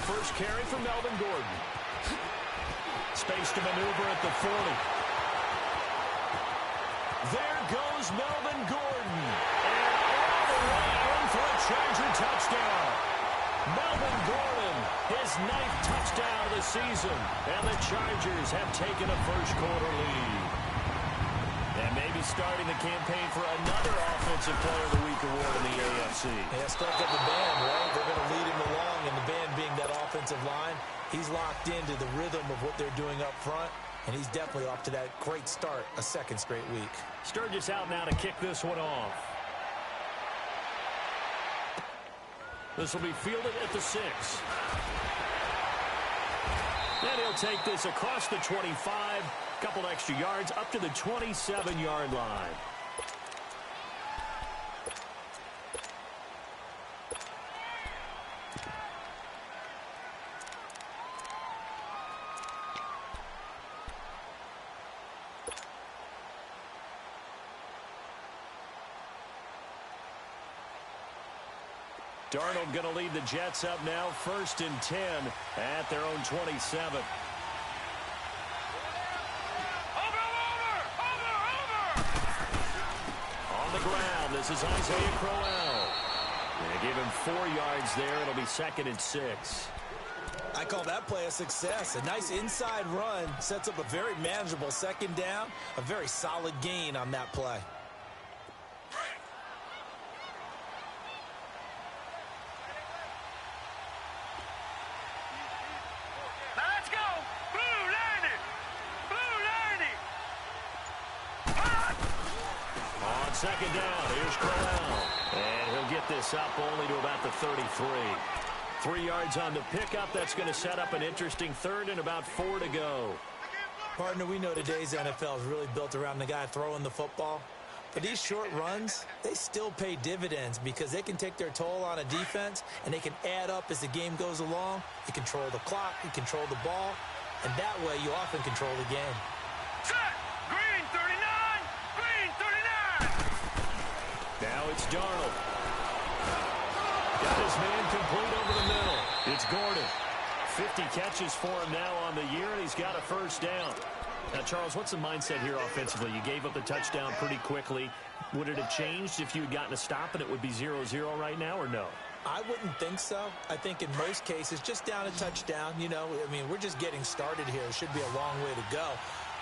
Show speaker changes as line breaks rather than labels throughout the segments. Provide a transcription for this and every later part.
first carry for Melvin Gordon. Space to maneuver at the 40. There goes Melvin Gordon. And all the way in for a Charger touchdown. Melvin Gordon, his 9th touchdown of the season. And the Chargers have taken a first-quarter lead. And maybe starting the campaign for another Offensive Player of the Week award in the AFC.
Yeah, start up the band, right? They're going to lead him along, and the band being that offensive line, he's locked into the rhythm of what they're doing up front, and he's definitely off to that great start, a second straight week.
Sturgis out now to kick this one off. This will be fielded at the 6. And he'll take this across the 25. Couple extra yards up to the 27-yard line. Darnold going to lead the Jets up now, 1st and 10 at their own 27. On the ground, this is Isaiah Crowell. They give him 4 yards there. It'll be 2nd and 6.
I call that play a success. A nice inside run sets up a very manageable 2nd down. A very solid gain on that play.
Second down, here's Crowell. And he'll get this up only to about the 33. 3 yards on the pickup. That's going to set up an interesting 3rd and about 4 to go.
Partner, we know today's NFL is really built around the guy throwing the football. But these short runs, they still pay dividends because they can take their toll on a defense, and they can add up as the game goes along. You control the clock, you control the ball, and that way you often control the game.
Set! Green 39! Green 39!
Now it's Darnold. Got his man complete over the middle. It's Gordon. 50 catches for him now on the year, and he's got a 1st down. Now, Charles, what's the mindset here offensively? You gave up the touchdown pretty quickly. Would it have changed if you had gotten a stop and it would be 0-0 right now, or no?
I wouldn't think so. I think in most cases, just down a touchdown, you know, I mean, we're just getting started here. It should be a long way to go.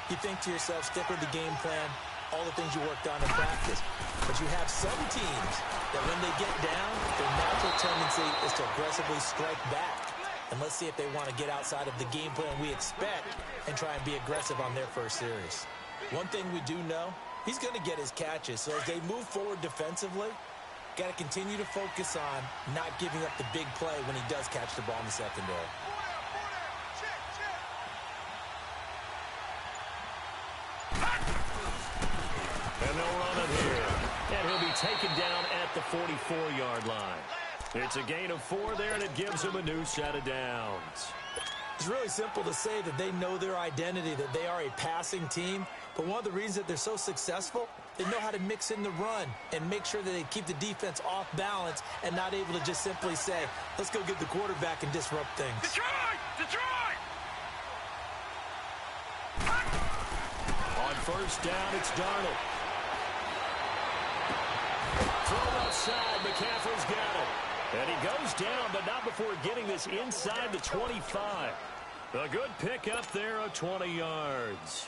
You think to yourself, stick with the game plan, all the things you worked on in practice. But you have some teams that when they get down, their natural tendency is to aggressively strike back. And let's see if they want to get outside of the game plan we expect and try and be aggressive on their first series. One thing we do know, he's going to get his catches. So as they move forward defensively, got to continue to focus on not giving up the big play when he does catch the ball in the secondary.
And they'll run it here. And he'll be taken down at the 44-yard line. It's a gain of 4 there, and it gives him a new set of downs.
It's really simple to say that they know their identity, that they are a passing team. But one of the reasons that they're so successful, they know how to mix in the run and make sure that they keep the defense off balance and not able to just simply say, let's go get the quarterback and disrupt things.
Detroit! Detroit!
On 1st down, it's Darnold. Throw outside, McCaffrey's got it. And he goes down, but not before getting this inside the 25. A good pick up there of 20 yards.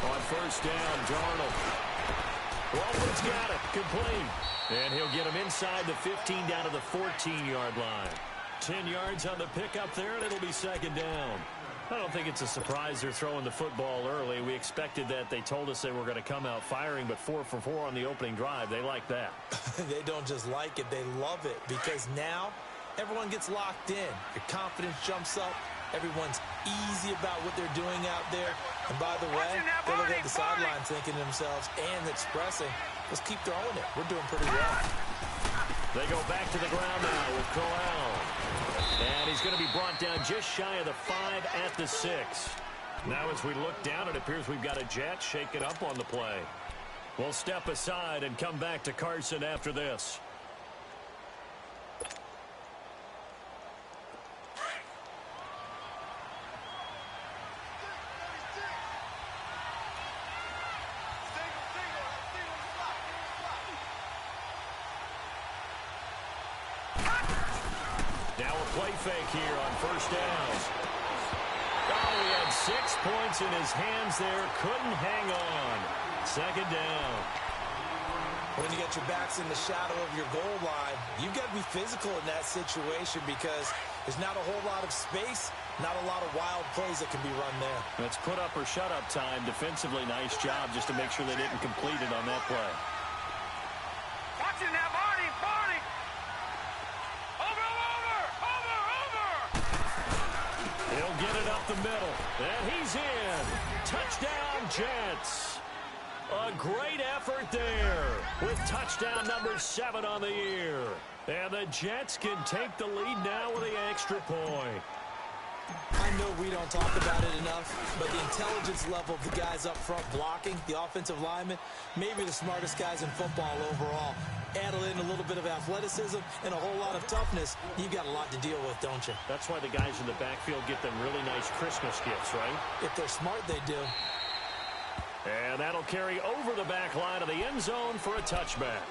On 1st down, Darnold. Walton's got it, complete. And he'll get him inside the 15 down to the 14-yard line. 10 yards on the pickup there, and it'll be 2nd down. I don't think it's a surprise they're throwing the football early. We expected that. They told us they were going to come out firing, but 4 for 4 on the opening drive. They like that.
They don't just like it, they love it, because now everyone gets locked in. Your confidence jumps up. Everyone's easy about what they're doing out there. And by the way, they're looking at the sidelines thinking to themselves and expressing, let's keep throwing it. We're doing pretty well.
They go back to the ground now with Crowell. And he's going to be brought down just shy of the 5 at the 6. Now as we look down, it appears we've got a Jet shaken up on the play. We'll step aside and come back to Carson after this.
Now
a play fake here on first downs. Oh, he had 6 points in his hands there. Couldn't hang on. Second down.
When you get your backs in the shadow of your goal line, you've got to be physical in that situation because there's not a whole lot of space, not a lot of wild plays that can be run there.
It's put up or shut up time. Defensively, nice job just to make sure they didn't complete it on that play.
watch it now, Barney.
He'll get it up the middle, and he's in. Touchdown, Jets. A great effort there with touchdown number 7 on the year. And the Jets can take the lead now with the extra point.
I know we don't talk about it enough, but the intelligence level of the guys up front blocking, the offensive linemen, maybe the smartest guys in football overall. Add in a little bit of athleticism and a whole lot of toughness, you've got a lot to deal with, don't you?
That's why the guys in the backfield get them really nice Christmas gifts, right?
If they're smart, they do.
And that'll carry over the back line of the end zone for a touchback.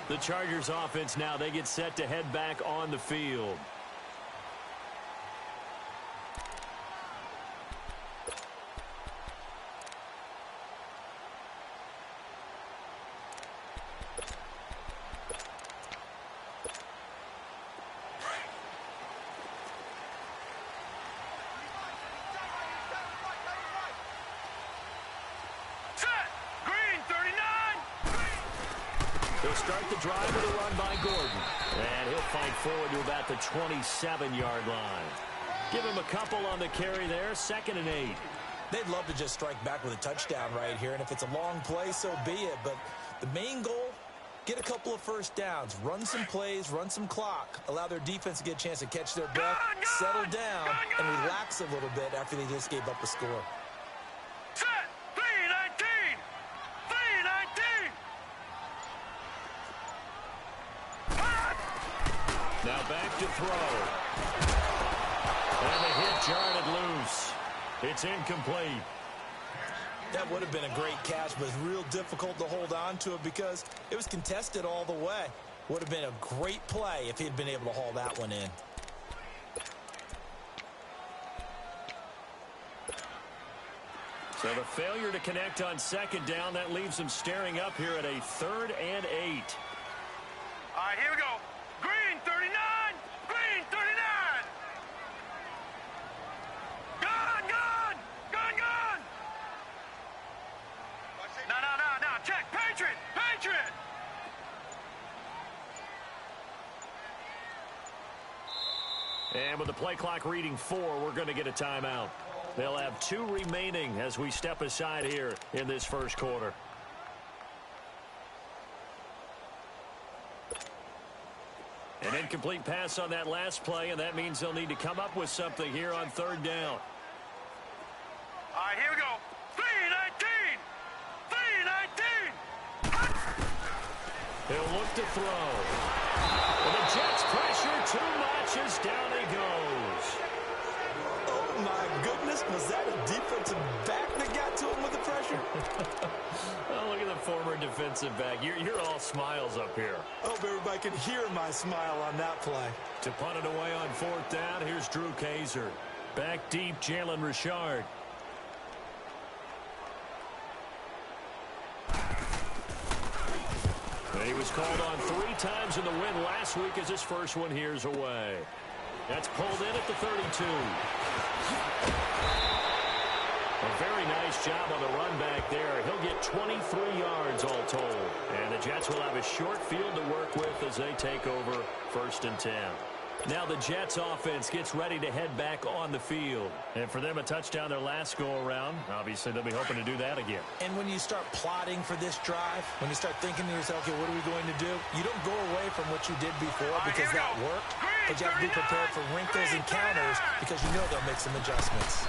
The Chargers offense now, they get set to head back on the field. They'll start the drive with a run by Gordon. And he'll fight forward to about the 27-yard line. Give him a couple on the carry there, 2nd and 8.
They'd love to just strike back with a touchdown right here, and if it's a long play, so be it. But the main goal, get a couple of first downs, run some plays, run some clock, allow their defense to get a chance to catch their breath, settle down, and relax a little bit after they just gave up a score.
Set, 3-19, 3-19.
Now back to throw. And the hit jarred it loose. It's incomplete.
That would have been a great catch, but it's real difficult to hold on to it because it was contested all the way. Would have been a great play if he had been able to haul that one in.
So the failure to connect on 2nd down, that leaves him staring up here at a 3rd and 8.
All right, here we go. Green 39, green 39. Gun. No, check, Patriot.
And with the play clock reading 4, we're going to get a timeout. They'll have 2 remaining as we step aside here in this first quarter. An incomplete pass on that last play, and that means they'll need to come up with something here on 3rd down.
All right, here we go. 3-19, 3-19.
He'll look to throw. And the Jets pressure too much as down he goes.
Oh, my goodness. Was that a defensive back that got to him with the pressure?
Oh, look at the former defensive back. You're all smiles up here.
I hope everybody can hear my smile on that play.
To punt it away on 4th down, here's Drew Kaiser. Back deep, Jalen Richard. And he was called on 3 times in the win last week as his first one here's away. That's pulled in at the 32. A very nice job on the run back there. He'll get 23 yards all told. And the Jets will have a short field to work with as they take over 1st and 10. Now the Jets offense gets ready to head back on the field. And for them, a touchdown their last go-around. Obviously, they'll be hoping to do that again.
And when you start plotting for this drive, when you start thinking to yourself, okay, what are we going to do? You don't go away from what you did before because that worked. but you have to be prepared for wrinkles and counters because you know they'll make some adjustments.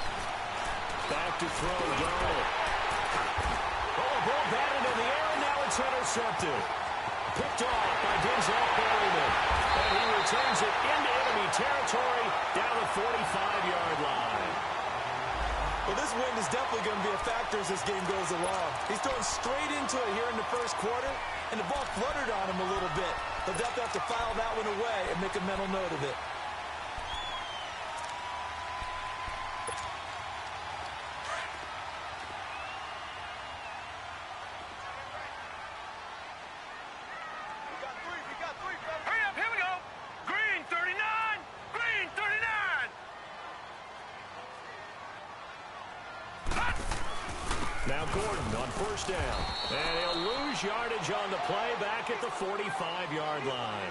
Back to throw, Darnold. Oh, ball batted in the air, and now it's intercepted. Picked off by Denzel Perryman. And he returns it into enemy territory down the 45-yard line.
Well, this wind is definitely going to be a factor as this game goes along. He's throwing straight into it here in the first quarter, and the ball fluttered on him a little bit. They'll definitely have to file that one away and make a mental note of it.
Hurry up, here we go. Green 39, green 39.
Now Gordon on first down. And he'll lose yardage on the play back at the 45-yard line.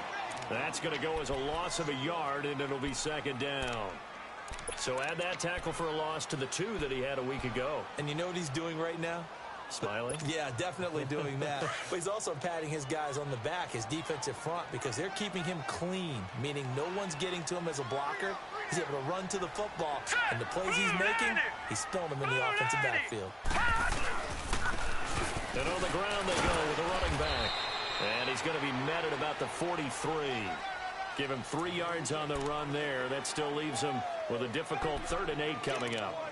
That's going to go as a loss of a yard, and it'll be second down. So add that tackle for a loss to the 2 that he had a week ago.
And you know what he's doing right now?
Smiling?
Yeah, definitely doing that. But he's also patting his guys on the back, his defensive front, because they're keeping him clean, meaning no one's getting to him as a blocker. He's able to run to the football, and the plays he's making, he's spilling them in the offensive backfield.
And on the ground they go with the running back. And he's going to be met at about the 43. Give him 3 yards on the run there. That still leaves him with a difficult 3rd and 8 coming up.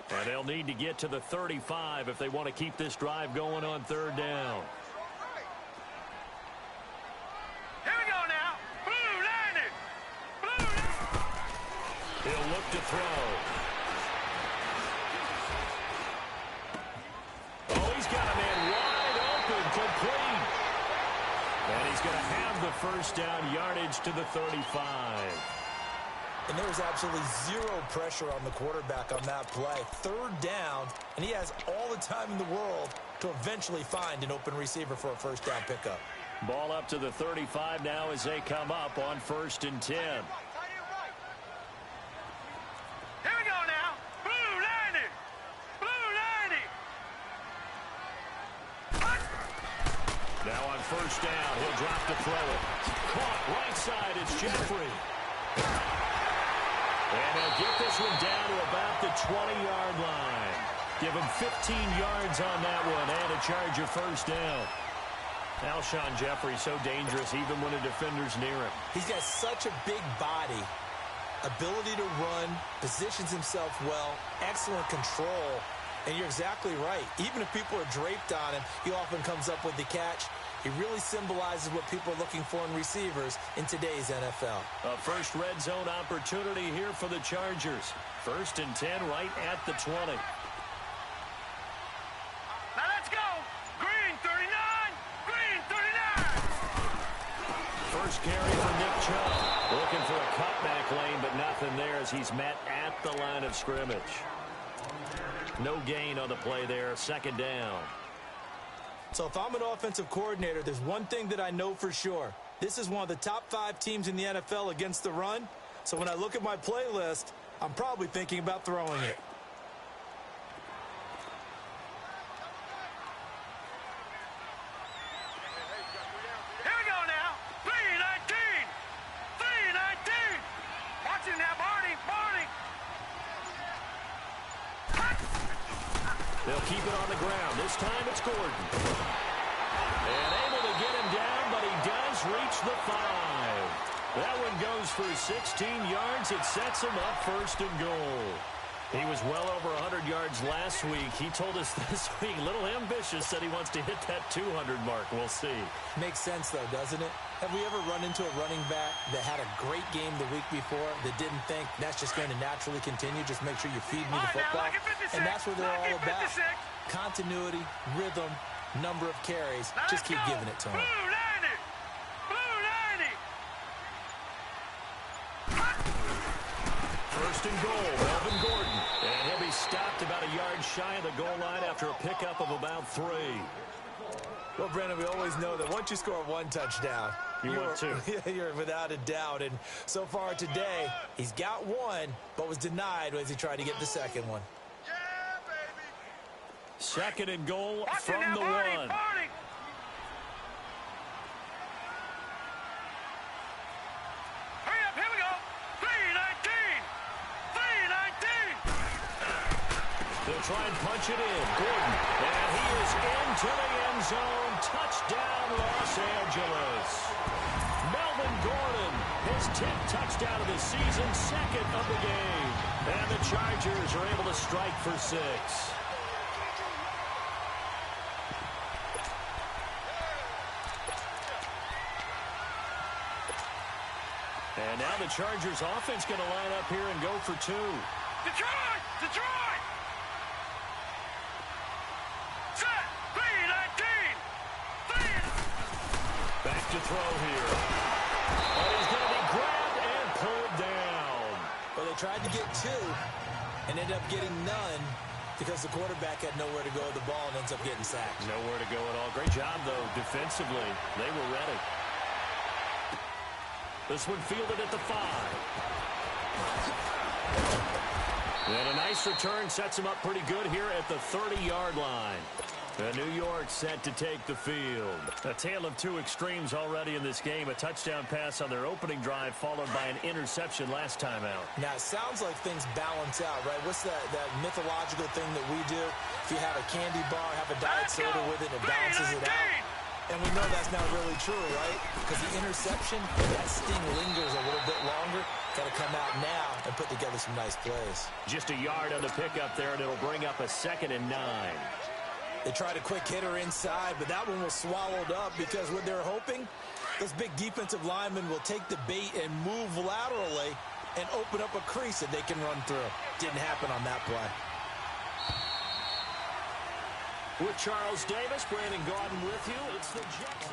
And they'll need to get to the 35 if they want to keep this drive going on 3rd down.
Here we go now. Blue landed. Blue.
He'll look to throw. Oh, he's got a man wide open, complete. And he's going to have the first down, yardage to the 35.
And there was absolutely zero pressure on the quarterback on that play. 3rd down, and he has all the time in the world to eventually find an open receiver for a first down pickup.
Ball up to the 35 now as they come up on 1st and 10.
Here we go now. Blue landed. Blue landed.
Now on 1st down, he'll drop to throw it. Caught right side, it's Jeffrey. And he'll get this one down to about the 20-yard line. Give him 15 yards on that one and a Charger first down. Alshon Jeffrey so dangerous even when a defender's near him.
He's got such a big body, ability to run, positions himself well, excellent control. And you're exactly right. Even if people are draped on him, he often comes up with the catch. He really symbolizes what people are looking for in receivers in today's NFL.
A first red zone opportunity here for the Chargers. 1st and 10 right at the 20.
Now let's go. Green 39. Green 39.
First carry for Nick Chubb. Looking for a cutback lane, but nothing there as he's met at the line of scrimmage. No gain on the play there. 2nd down.
So if I'm an offensive coordinator, there's one thing that I know for sure. This is one of the top 5 teams in the NFL against the run. So when I look at my playlist, I'm probably thinking about throwing it.
Here we go now. 319. 319. Watch it now, Barney. Barney.
They'll keep it on the ground. This time it's Gordon. And able to get him down, but he does reach the 5. That one goes for 16 yards. It sets him up 1st and goal. He was well over 100 yards last week. He told us this week, a little ambitious, said he wants to hit that 200 mark. We'll see.
Makes sense, though, doesn't it? Have we ever run into a running back that had a great game the week before that didn't think that's just going to naturally continue? Just make sure you feed me the football. And that's what they're all about. Continuity, rhythm, number of carries. Just keep giving it to him.
Blue landed. Blue landed.
1st and goal, Melvin Gordon. And he'll be stopped about a yard shy of the goal line after a pickup of about 3.
Well, Brandon, we always know that once you score 1 touchdown, you're without a doubt. And so far today, he's got 1, but was denied as he tried to get the 2nd one.
Yeah, baby.
Second and goal
Watch it
from
now,
the
Barney,
one.
Barney. Hurry up, here we go. 3:19. 3:19.
They'll try and punch it in. Gordon. And he is into the end zone. Touchdown, Los Angeles. Melvin Gordon, his 10th touchdown of the season, second of the game. And the Chargers are able to strike for 6. And now the Chargers offense going to line up here and go for 2.
Detroit! Detroit! Set! 3:19.
Back to throw here. And he's going to be grabbed and pulled down.
Well, they tried to get 2 and ended up getting none because the quarterback had nowhere to go with the ball and ends up getting sacked.
Nowhere to go at all. Great job, though, defensively. They were ready. This one fielded at the 5. And a nice return sets him up pretty good here at the 30-yard line. New York set to take the field. A tale of 2 extremes already in this game. A touchdown pass on their opening drive followed by an interception last time out.
Now, it sounds like things balance out, right? What's that mythological thing that we do? If you have a candy bar, have a diet soda with it, it balances it out. And we know that's not really true, right? Because the interception, that sting lingers a little bit longer. Got to come out now and put together some nice plays.
Just a yard on the pickup there, and it'll bring up a 2nd and 9.
They tried a quick hitter inside, but that one was swallowed up because what they're hoping, those big defensive linemen will take the bait and move laterally and open up a crease that they can run through. Didn't happen on that play.
With Charles Davis, Brandon Gaudin with you. It's the Jets.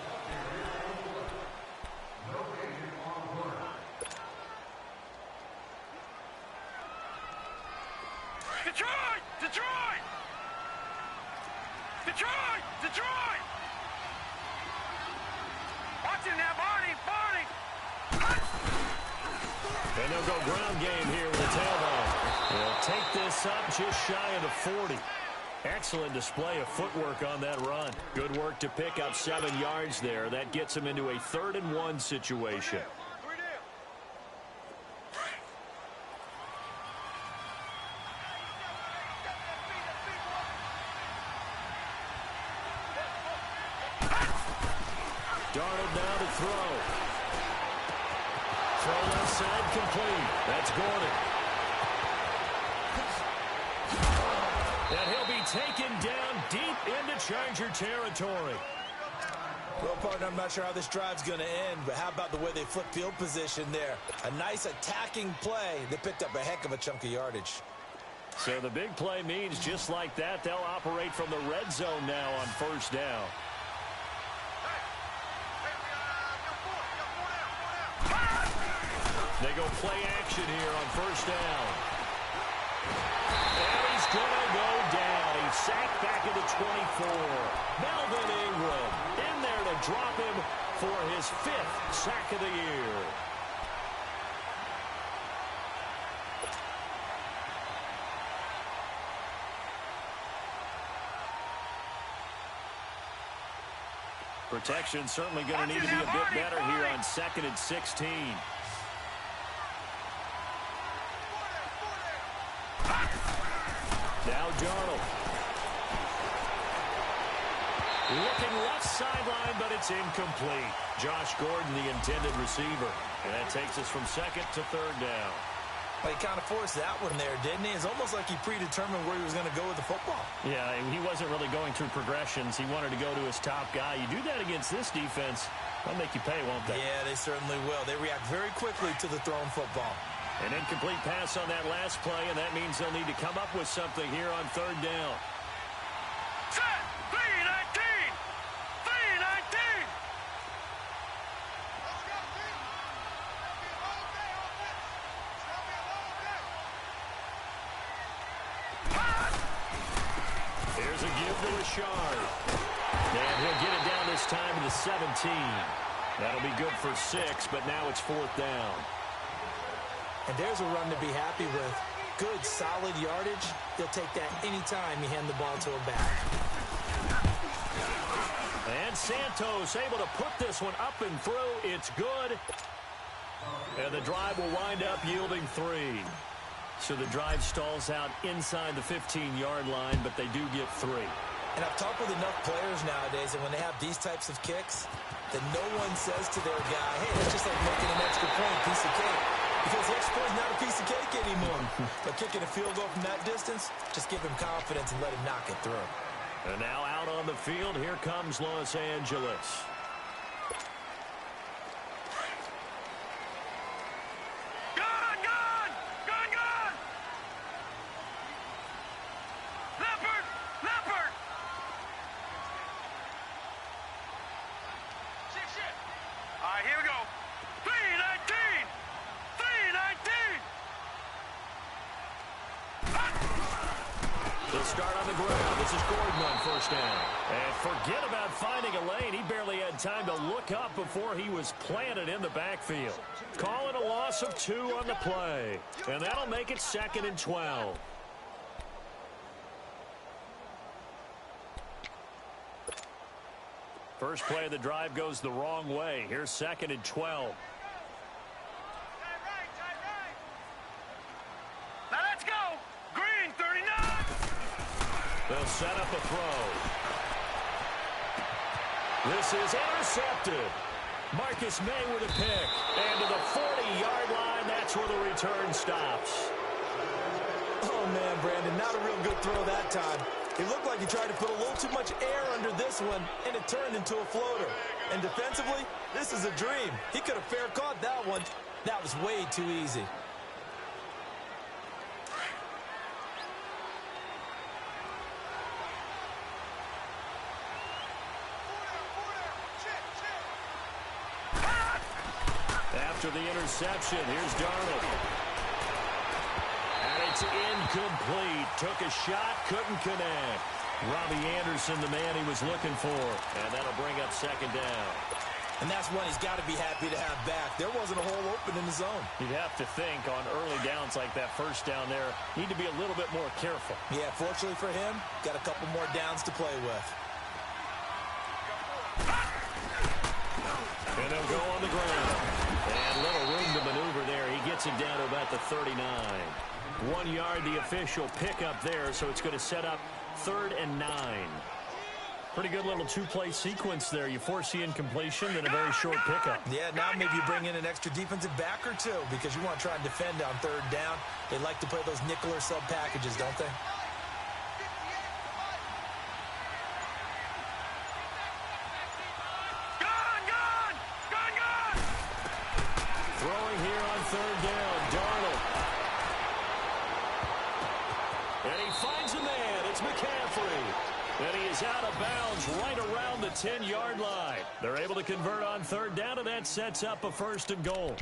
Detroit! Detroit! Detroit! Detroit! Watch it now, Barney! Barney!
And they'll go ground game here with the tailbone. They'll take this up just shy of the 40. Excellent display of footwork on that run. Good work to pick up 7 yards there. That gets him into a 3rd and 1 situation. Darnold now to throw. Throw left side complete. That's Gordon. And he'll be taken down deep into Charger territory.
Well, partner, I'm not sure how this drive's going to end, but how about the way they flip field position there? A nice attacking play. They picked up a heck of a chunk of yardage.
So the big play means just like that, they'll operate from the red zone now on 1st down. They go play action here on 1st down. And he's going to go down. He's sacked back at the 24. Melvin Ingram in there to drop him for his 5th sack of the year. Protection certainly going to need to be a bit better here on 2nd and 16. Now Darnold. Looking left sideline, but it's incomplete. Josh Gordon, the intended receiver. And that takes us from 2nd to 3rd down.
Well, he kind of forced that one there, didn't he? It's almost like he predetermined where he was going to go with the football.
Yeah, he wasn't really going through progressions. He wanted to go to his top guy. You do that against this defense, they'll make you pay, won't they?
Yeah, they certainly will. They react very quickly to the thrown football.
An incomplete pass on that last play, and that means they'll need to come up with something here on 3rd down.
Set! 3:19! 3:19!
Here's a give to Richard. And he'll get it down this time to the 17. That'll be good for 6, but now it's 4th down.
And there's a run to be happy with. good, solid yardage, he'll take that anytime you hand the ball to a back.
And Santos able to put this one up and through. It's good. And the drive will wind up yielding 3. So the drive stalls out inside the 15-yard line, but they do get 3.
And I've talked with enough players nowadays, and when they have these types of kicks, that no one says to their guy, hey, that's just like making an extra point, piece of cake. Because the extra point is not a piece of cake anymore. But kicking a field goal from that distance, just give him confidence and let him knock it through.
And now out on the field, here comes Los Angeles.
Here we go. 319! 319!
They'll start on the ground. This is Gordon on first down. And forget about finding a lane. He barely had time to look up before he was planted in the backfield. Calling a loss of 2 on the play. And that'll make it 2nd and 12. First play of the drive goes the wrong way. Here's 2nd and 12.
Now let's go. Green, 39.
They'll set up a throw. This is intercepted. Marcus May with a pick. And to the 40-yard line, that's where the return stops.
Oh, man, Brandon, not a real good throw that time. It looked like he tried to put a little too much air under this one, and it turned into a floater. And defensively, this is a dream. He could have fair caught that one. That was way too easy.
After the interception, here's Darnold. And it's incomplete. Took a shot, couldn't connect. Robbie Anderson, the man he was looking for. And that'll bring up 2nd down.
And that's one he's got to be happy to have back. There wasn't a hole open in the zone.
You'd have to think on early downs like that first down there, need to be a little bit more careful.
Yeah, fortunately for him, got a couple more downs to play with.
And they'll go on the ground. And little room to maneuver there. He gets it down to about the 39. 1 yard, the official pickup there, so it's going to set up 3rd and 9. Pretty good little 2-play sequence there. You force the incompletion, then a very short pickup.
Yeah, now maybe you bring in an extra defensive back or 2 because you want to try and defend on 3rd down. They like to play those nickel or sub packages, don't they?
Throwing here on 3rd down, Darnold. And he finds a man. It's McCaffrey. And he is out of bounds right around the 10-yard line. They're able to convert on 3rd down, and that sets up a 1st and goal.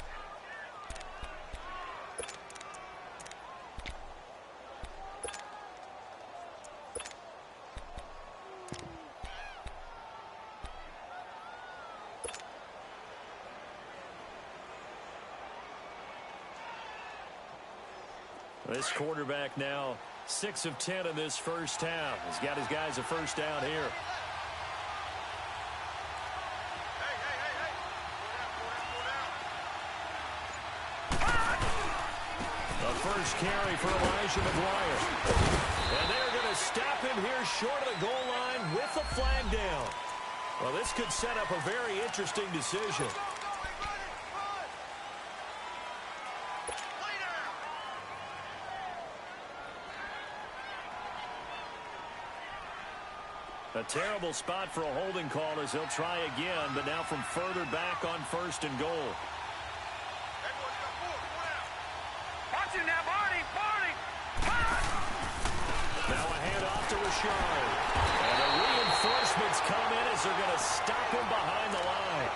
This quarterback now 6 of 10 in this first half. He's got his guys a 1st down here. The first carry for Elijah McGuire. And they're going to stop him here short of the goal line with the flag down. Well, this could set up a very interesting decision. A terrible spot for a holding call as they'll try again, but now from further back on 1st and goal.
Watch him now, Barney!
Now a handoff to Rashard. And the reinforcements come in as they're going to stop him behind the line.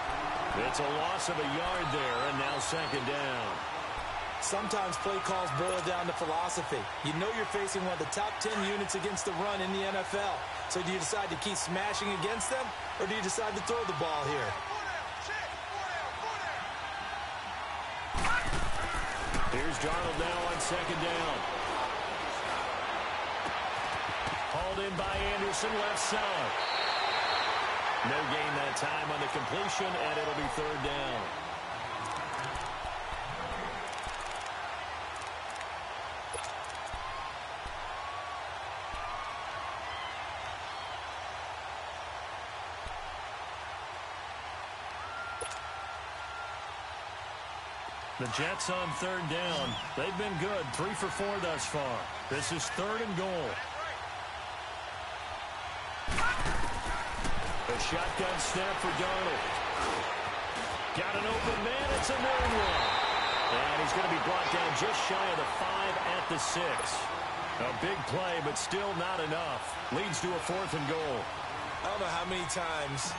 It's a loss of a yard there, and now 2nd down.
Sometimes play calls boil down to philosophy. You know you're facing one of the top 10 units against the run in the NFL. So do you decide to keep smashing against them, or do you decide to throw the ball here?
Here's Darnold now on 2nd down. in by Anderson, left side. No gain that time on the completion, and it'll be third down. The Jets on third down. They've been good, 3 for 4 thus far. This is third and goal. A shotgun snap for Darnold. Got an open man. It's a known one. And he's going to be brought down just shy of the 5 at the 6. A big play, but still not enough. Leads to a 4th and goal.
I don't know how many times,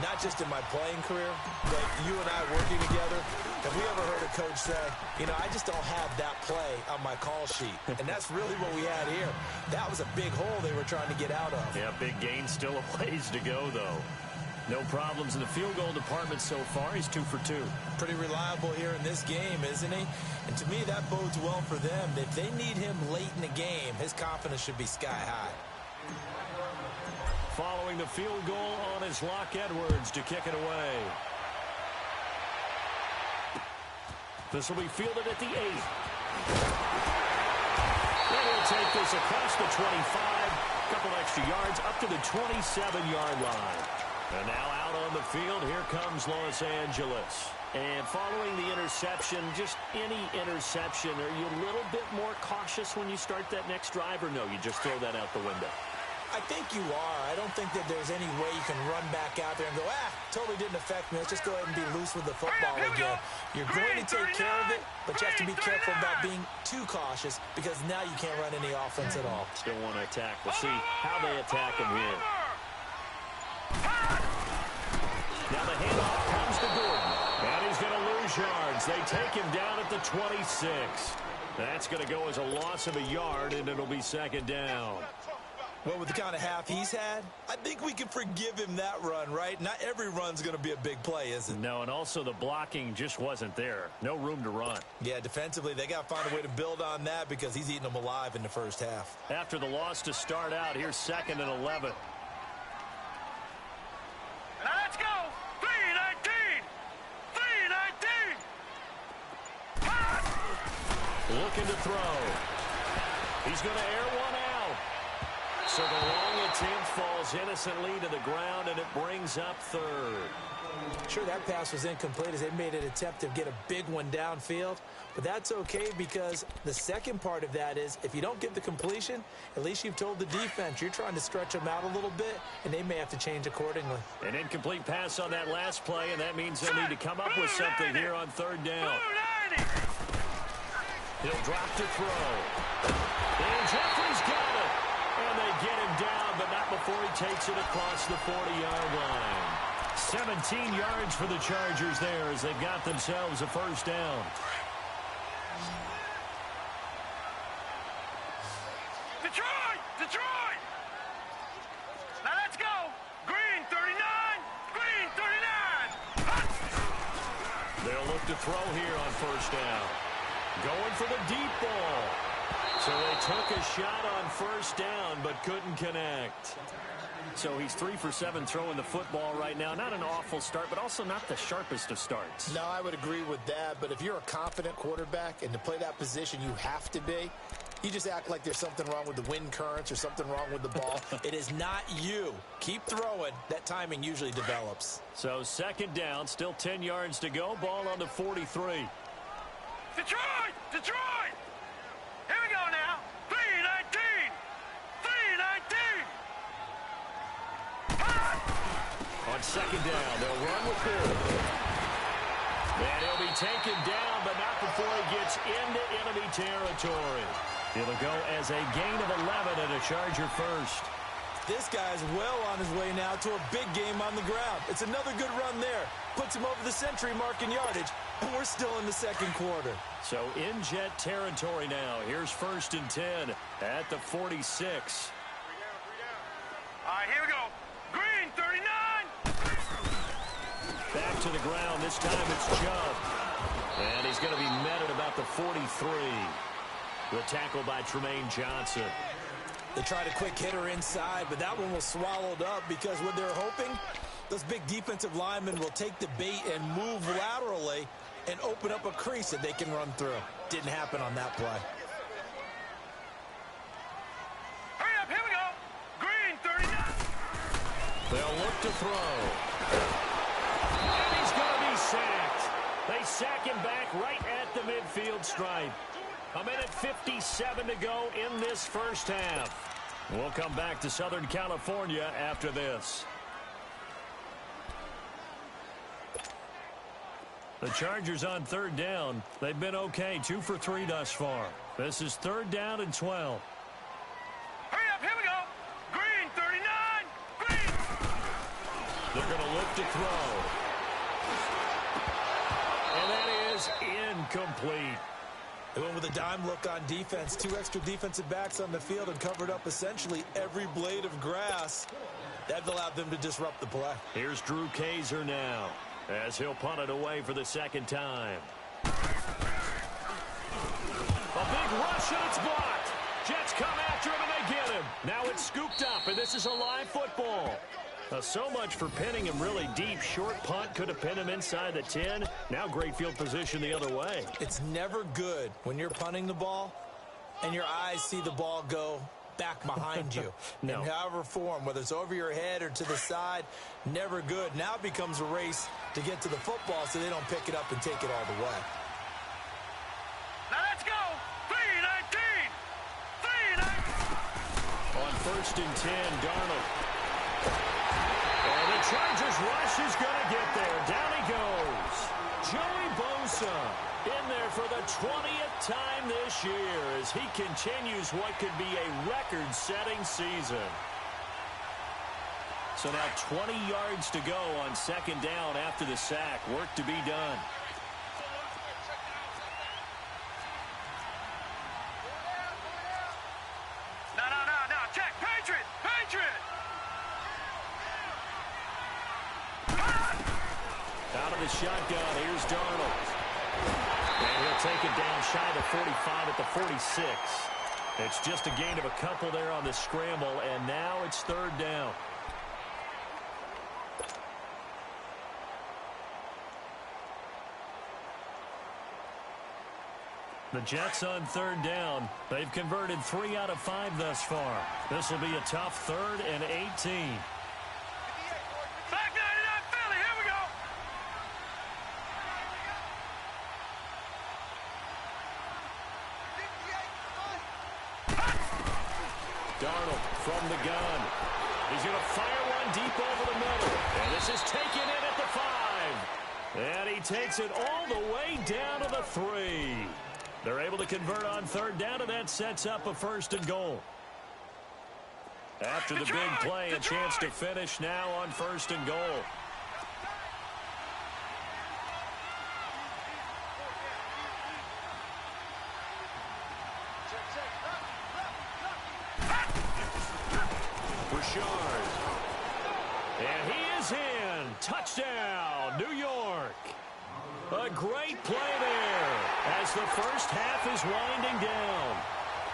not just in my playing career, but you and I working together, have we ever heard a coach say, you know, I just don't have that play on my call sheet. And that's really what we had here. That was a big hole they were trying to get out of.
Yeah, big gain, still a ways to go, though. No problems in the field goal department so far. He's 2 for 2.
Pretty reliable here in this game, isn't he? And to me, that bodes well for them. If they need him late in the game, his confidence should be sky high.
Following the field goal on his LAC Edwards to kick it away. This will be fielded at the 8. And he'll take this across the 25. Couple extra yards up to the 27-yard line. And now out on the field, here comes Los Angeles. And following the interception, just any interception, are you a little bit more cautious when you start that next drive, or no, you just throw that out the window?
I think you are. I don't think that there's any way you can run back out there and go, totally didn't affect me. Let's just go ahead and be loose with the football again. You're going to take care of it, but you have to be careful about being too cautious because now you can't run any offense at all.
Still want to attack. We'll see how they attack him here. Now the handoff comes to Gordon. And he's going to lose yards. They take him down at the 26. That's going to go as a loss of a yard, and it'll be second down.
Well, with the kind of half he's had, I think we can forgive him that run, right? Not every run's going to be a big play, is it?
No, and also the blocking just wasn't there. No room to run.
Yeah, defensively, they got to find a way to build on that because he's eating them alive in the first half.
After the loss to start out, here's 2nd and 11.
Now let's go. 3-19. 3-19.
Looking to throw. He's going to air one out. So the long attempt falls innocently to the ground, and it brings up third.
Sure, that pass was incomplete as they made an attempt to get a big one downfield. But that's okay because the second part of that is if you don't get the completion, at least you've told the defense you're trying to stretch them out a little bit, and they may have to change accordingly.
An incomplete pass on that last play, and that means they'll need to come up with something here on third down. He'll drop to throw. And Jeffrey's got it. And they get him down, but not before he takes it across the 40-yard line. 17 yards for the Chargers there as they've got themselves a first down.
Detroit! Detroit! Now let's go. Green 39. Green 39.
They'll look to throw here on first down. Going for the deep ball. So they took a shot on first down, but couldn't connect. So he's 3 for 7 throwing the football right now. Not an awful start, but also not the sharpest of starts.
No, I would agree with that. But if you're a confident quarterback and to play that position you have to be, you just act like there's something wrong with the wind currents or something wrong with the ball. It is not you. Keep throwing. That timing usually develops.
So second down, still 10 yards to go. Ball on the 43.
Detroit! Detroit! Here we go now. 3-19. 3-19.
On second down, they'll run with Gordon. And he'll be taken down, but not before he gets into enemy territory. It'll go as a gain of 11 and a Charger first.
This guy's well on his way now to a big game on the ground. It's another good run there. Puts him over the century mark in yardage, and we're still in the second quarter.
So in Jet territory now. Here's 1st and 10 at the 46.
All right, here we go. Green 39.
Back to the ground. This time it's Chubb. And he's going to be met at about the 43. The tackle by Tremaine Johnson.
They tried a quick hitter inside, but that one was swallowed up because what they're hoping, those big defensive linemen will take the bait and move laterally and open up a crease that they can run through. Didn't happen on that play.
Hurry up, here we go. Green, 39.
They'll look to throw. And he's going to be sacked. They sack him back right at the midfield stripe. 1:57 to go in this first half. We'll come back to Southern California after this. The Chargers on third down. They've been okay, 2 for 3 thus far. This is 3rd down and 12.
Hurry up, here we go. Green, 39. Green.
They're going to look to throw. And that is incomplete.
They went with a dime look on defense. 2 extra defensive backs on the field and covered up essentially every blade of grass. That allowed them to disrupt the play.
Here's Drew Kaiser now, as he'll punt it away for the 2nd time. A big rush, and it's blocked. Jets come after him, and they get him. Now it's scooped up, and this is a live football. So much for pinning him really deep. Short punt could have pinned him inside the 10. Now great field position the other way.
It's never good when you're punting the ball and your eyes see the ball go back behind you.
No.
In however form, whether it's over your head or to the side, never good. Now it becomes a race to get to the football so they don't pick it up and take it all the way.
Now let's go. 3-19. 3-19.
On 1st and 10, Darnold. And the Chargers rush is going to get there. Down he goes. Joey Bosa in there for the 20th time this year as he continues what could be a record-setting season. So now 20 yards to go on 2nd down after the sack. Work to be done.
No. Check. Patriot.
Out of the shotgun, here's Darnold. And he'll take it down shy of the 45 at the 46. It's just a gain of a couple there on the scramble, and now it's 3rd down. The Jets on 3rd down. They've converted 3 out of 5 thus far. This will be a tough 3rd and 18.
Back 99 Philly, here we go.
Darnold from the gun. He's going to fire one deep over the middle. And this is taken in at the 5. And he takes it all the way down to the 3. They're able to convert on 3rd down, and that sets up a 1st and goal. After the big play, a chance to finish now on 1st and goal. Richard. And he is in. Touchdown, New York. A great play there as the first half is winding down.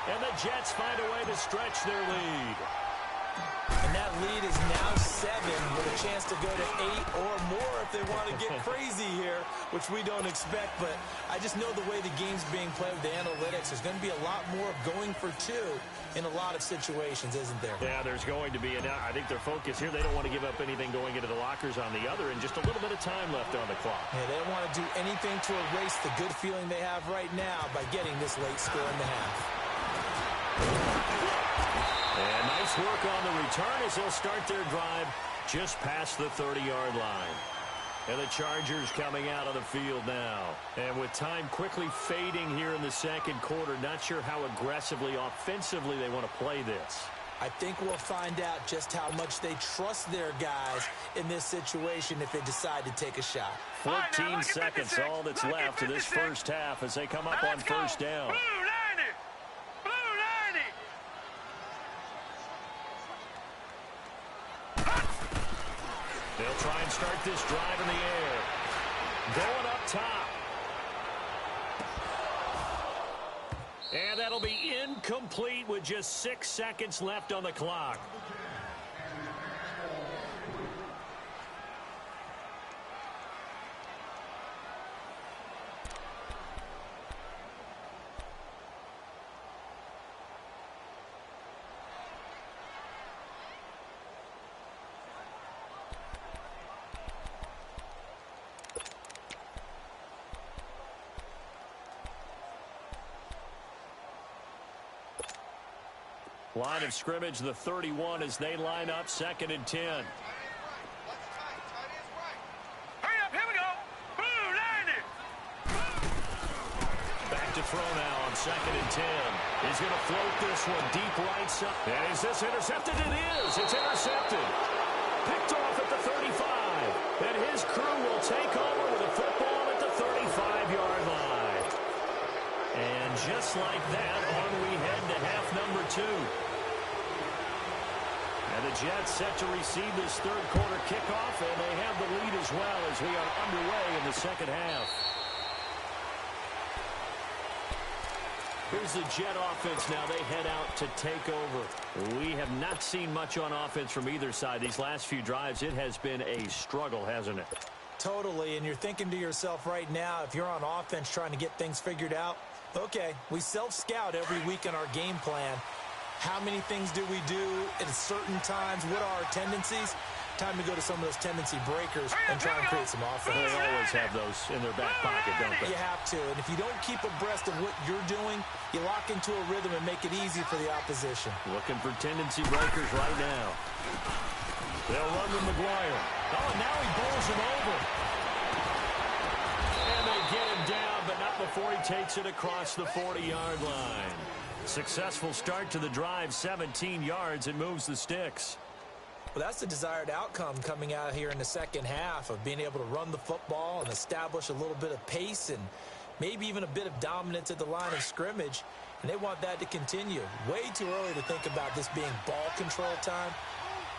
And the Jets find a way to stretch their lead.
And that lead is now 7 with a chance to go to 8 or more if they want to get crazy here, which we don't expect. But I just know the way the game's being played with the analytics, there's going to be a lot more going for 2 in a lot of situations, isn't there?
Yeah, there's going to be. And I think their focus here, they don't want to give up anything going into the lockers on the other, and just a little bit of time left on the clock.
Yeah, they don't want to do anything to erase the good feeling they have right now by getting this late score in the half.
And nice work on the return as they'll start their drive just past the 30-yard line. And the Chargers coming out of the field now. And with time quickly fading here in the 2nd quarter, not sure how aggressively, offensively they want to play this.
I think we'll find out just how much they trust their guys in this situation if they decide to take a shot.
14 seconds, all that's left to this first half as they come up on 1st down.
Blue 90.
They'll try and start this drive in the air. Going up top. And that'll be incomplete with just 6 seconds left on the clock. Line of scrimmage, the 31, as they line up 2nd and 10.
Hurry up, here we go. Blue, landed.
Back to throw now on 2nd and 10. He's going to float this one deep right side. And is this intercepted? It is. It's intercepted. Picked off at the 35. And his crew will take over with a football at the 35-yard line. And just like that, on we head to half number 2. And the Jets set to receive this third quarter kickoff, and they have the lead as well as we are underway in the second half. Here's the Jet offense now. They head out to take over. We have not seen much on offense from either side. These last few drives, it has been a struggle, hasn't it?
Totally, and you're thinking to yourself right now, if you're on offense trying to get things figured out, okay, we self-scout every week in our game plan. How many things do we do at certain times? What are our tendencies? Time to go to some of those tendency breakers and try and create some offense.
They always have those in their back pocket, don't they?
You have to, and if you don't keep abreast of what you're doing, you lock into a rhythm and make it easy for the opposition.
Looking for tendency breakers right now. They'll run with McGuire. Oh, and now he bowls him over. And they get him down, but not before he takes it across the 40-yard line. Successful start to the drive, 17 yards, and moves the sticks.
Well, that's the desired outcome coming out here in the second half of being able to run the football and establish a little bit of pace and maybe even a bit of dominance at the line of scrimmage. And they want that to continue. Way too early to think about this being ball control time.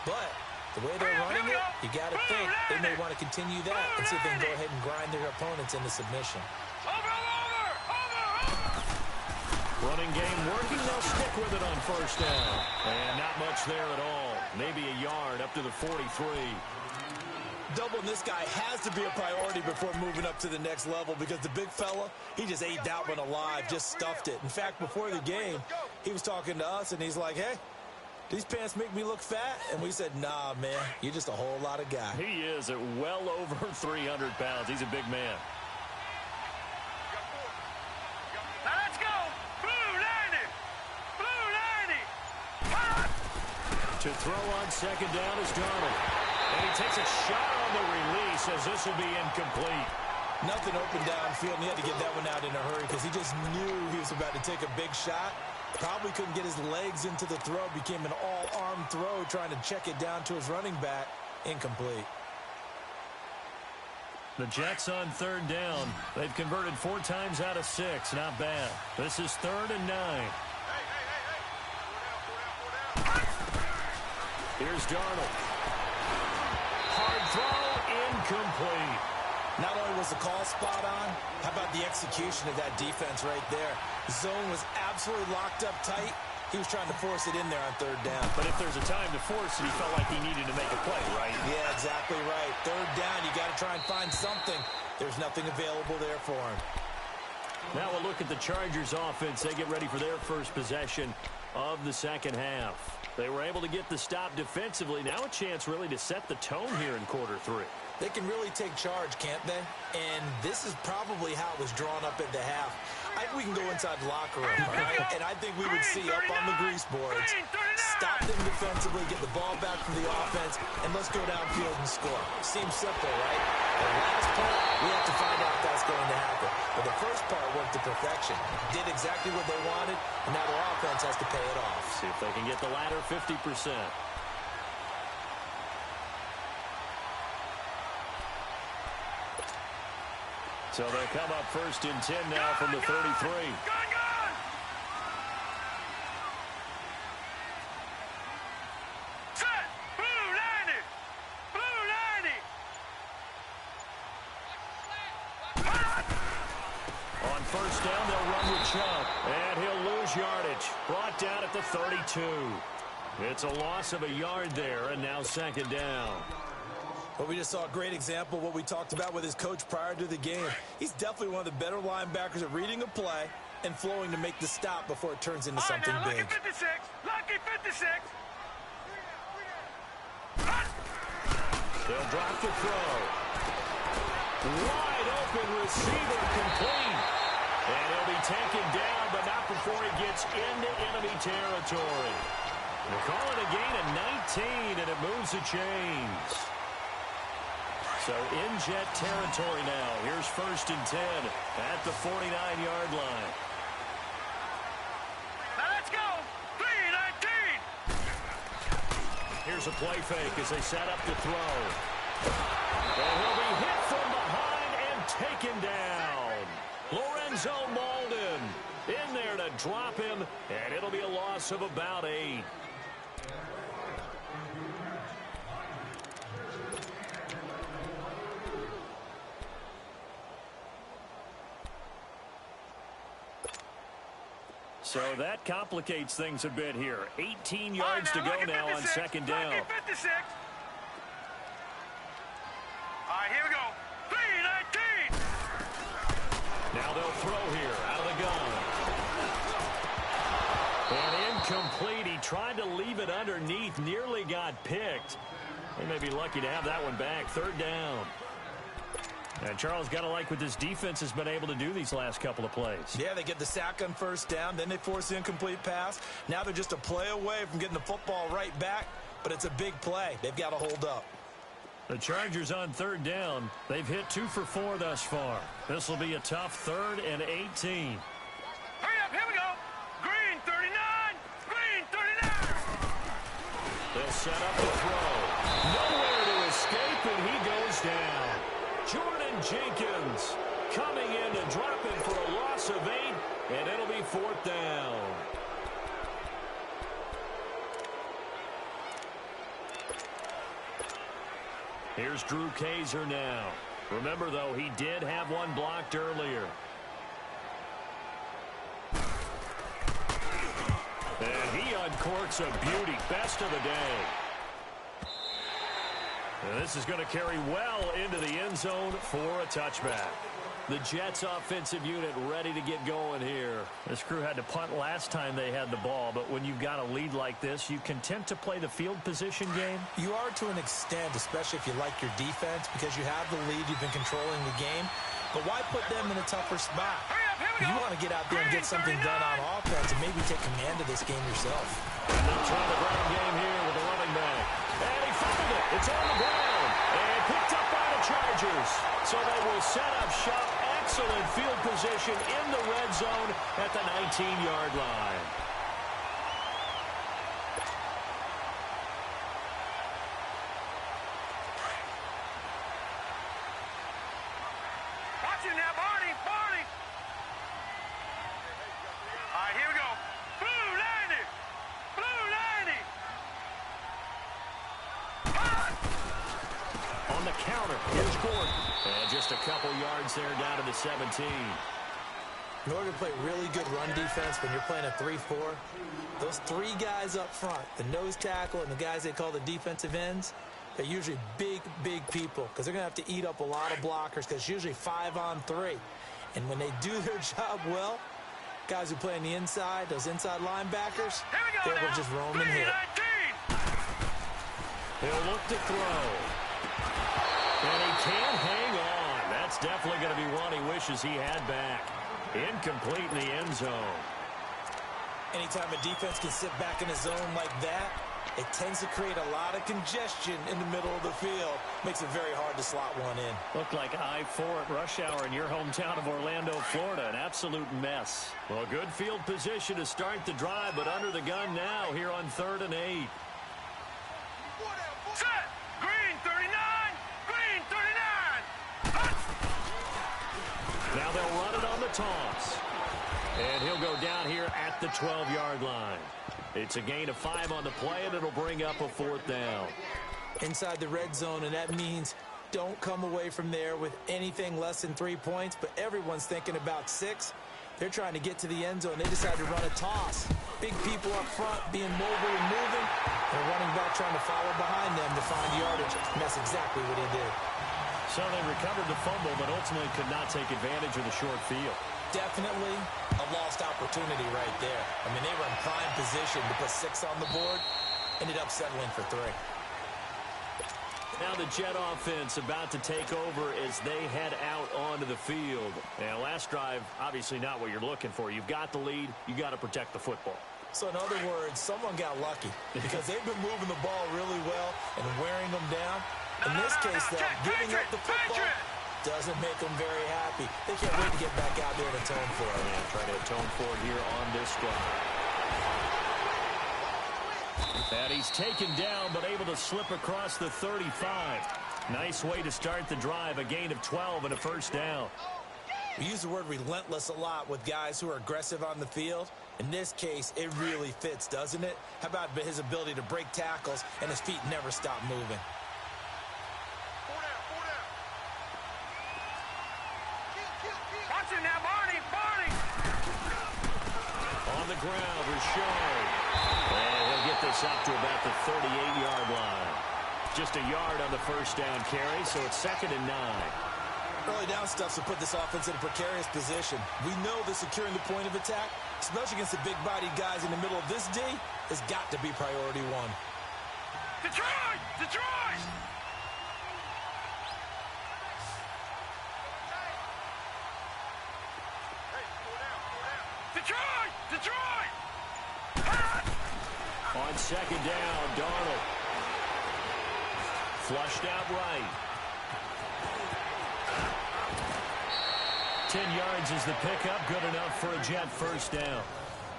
But the way they're running it, you got to think they may want to continue that and see if they can go ahead and grind their opponents into submission.
Running game working. They'll stick with it on first down. And not much there at all. Maybe a yard up to the 43.
Doubling this guy has to be a priority before moving up to the next level because the big fella, he just ate that one alive, just stuffed it. In fact, before the game, he was talking to us, and he's like, hey, these pants make me look fat? And we said, nah, man, you're just a whole lot of guy.
He is at well over 300 pounds. He's a big man. To throw on second down is Darnold. And he takes a shot on the release as this will be incomplete.
Nothing open downfield, and he had to get that one out in a hurry because he just knew he was about to take a big shot. Probably couldn't get his legs into the throw. Became an all-arm throw trying to check it down to his running back. Incomplete.
The Jets on third down. They've converted 4 times out of 6. Not bad. This is 3rd and 9. Here's Darnold. Hard throw, incomplete.
Not only was the call spot on, how about the execution of that defense right there? The zone was absolutely locked up tight. He was trying to force it in there on third down.
But if there's a time to force it, he felt like he needed to make a play, right?
Yeah, exactly right. Third down, you got to try and find something. There's nothing available there for him.
Now we'll look at the Chargers offense. They get ready for their first possession of the second half. They were able to get the stop defensively. Now a chance really to set the tone here in quarter 3.
They can really take charge, can't they? And this is probably how it was drawn up at the half. I think we can go inside the locker room, all right? And I think we would see up on the grease boards, stop them defensively, get the ball back from the offense, and let's go downfield and score. Seems simple, right? The last part, we have to find out if that's going to happen. But the first part worked to perfection. Did exactly what they wanted, and now their offense has to pay it off.
See if they can get the latter 50%. So they come up 1st and 10 now from the 33.
Set. Blue 90. Blue 90.
On first down, they'll run with Chubb. And he'll lose lose yardage. Brought down at the 32. It's a loss of a yard there, and now second down.
Well, we just saw a great example of what we talked about with his coach prior to the game. He's definitely one of the better linebackers at reading a play and flowing to make the stop before it turns into something
now,
big.
Lucky 56. Lucky 56.
They'll drop the throw. Wide open receiver complete. And he'll be taken down, but not before he gets into enemy territory. We'll call it a gain of 19, and it moves the chains. So in jet territory now. Here's 1st and 10 at the 49-yard line.
Now let's go. 3-19.
Here's a play fake as they set up the throw. And he'll be hit from behind and taken down. Lorenzo Malden in there to drop him, and it'll be a loss of about 8. So that complicates things a bit here. 18 yards to go now on second down.
56. All right, here we go. 3-19.
Now they'll throw here out of the gun. And incomplete. He tried to leave it underneath. Nearly got picked. They may be lucky to have that one back. 3rd down. And Charles, got to like what this defense has been able to do these last couple of plays.
Yeah, they get the sack on 1st down, then they force the incomplete pass. Now they're just a play away from getting the football right back, but it's a big play. They've got to hold up.
The Chargers on 3rd down. They've hit 2 for 4 thus far. This will be a tough 3rd and 18.
Hurry up, here we go. Green 39. Green 39.
They'll set up the throw. Nowhere to escape, and he goes down. Jordan Jenkins coming in to drop him for a loss of 8, and it'll be 4th down. Here's Drew Kaiser now. Remember, though, he did have one blocked earlier. And he uncorks a beauty. Best of the day. And this is going to carry well into the end zone for a touchback. The Jets offensive unit ready to get going here. This crew had to punt last time they had the ball, but when you've got a lead like this, you content to play the field position game?
You are to an extent, especially if you like your defense, because you have the lead, you've been controlling the game. But why put them in a tougher spot? You want to get out there and get something done on offense and maybe take command of this game yourself.
And they'll try the ground game here with the running back. And he found it. It's on the ground. And picked up by the Chargers. So they will set up shop. Excellent field position in the red zone at the 19-yard line.
Watch it now, Barney. Barney. All right, here we go. Blue 90. Blue 90.
On the counter, here's Gordon. And just a couple yards there down to the 17.
In order to play really good run defense when you're playing a 3-4, those 3 guys up front, the nose tackle and the guys they call the defensive ends, they're usually big, big people because they're going to have to eat up a lot of blockers because it's usually 5-on-3. And when they do their job well, guys who play on the inside, those inside linebackers, they're able to just roam and hit.
He'll look to throw. And he can't hang on. That's definitely going to be one he wishes he had back. Incomplete in the end zone.
Anytime a defense can sit back in a zone like that, it tends to create a lot of congestion in the middle of the field. Makes it very hard to slot one in.
Looked like I-4 at rush hour in your hometown of Orlando, Florida. An absolute mess. Well, good field position to start the drive, but under the gun now here on 3rd and 8.
Set. Green 39. Green 39.
Now they'll run it on the toss. And he'll go down here at the 12-yard line. It's a gain of 5 on the play, and it'll bring up a 4th down.
Inside the red zone, and that means don't come away from there with anything less than 3 points, but everyone's thinking about 6. They're trying to get to the end zone. They decide to run a toss. Big people up front being mobile and moving. And a running back trying to follow behind them to find yardage. And that's exactly what he did.
So they recovered the fumble, but ultimately could not take advantage of the short field.
Definitely a lost opportunity right there. I mean, they were in prime position to put 6 on the board. Ended up settling for 3.
Now the Jet offense about to take over as they head out onto the field. And last drive, obviously not what you're looking for. You've got the lead. You got to protect the football.
So in other words, someone got lucky because they've been moving the ball really well and wearing them down. In this case, though, giving up the football doesn't make them very happy. They can't wait to get back out there and atone for it.
Yeah, try to atone for it here on this drive. And he's taken down, but able to slip across the 35. Nice way to start the drive, a gain of 12 and a first down.
We use the word relentless a lot with guys who are aggressive on the field. In this case, it really fits, doesn't it? How about his ability to break tackles and his feet never stop moving?
Watch it now, Barney!
On the ground, Rashard. And he'll get this up to about the 38-yard line. Just a yard on the first down carry, so it's 2nd and 9.
Early down stuff to put this offense in a precarious position. We know that securing the point of attack, especially against the big-bodied guys in the middle of this D, has got to be priority 1.
Detroit! Detroit! Detroit! Detroit!
On 2nd down, Darnold. Flushed out right. 10 yards is the pickup. Good enough for a Jet first down.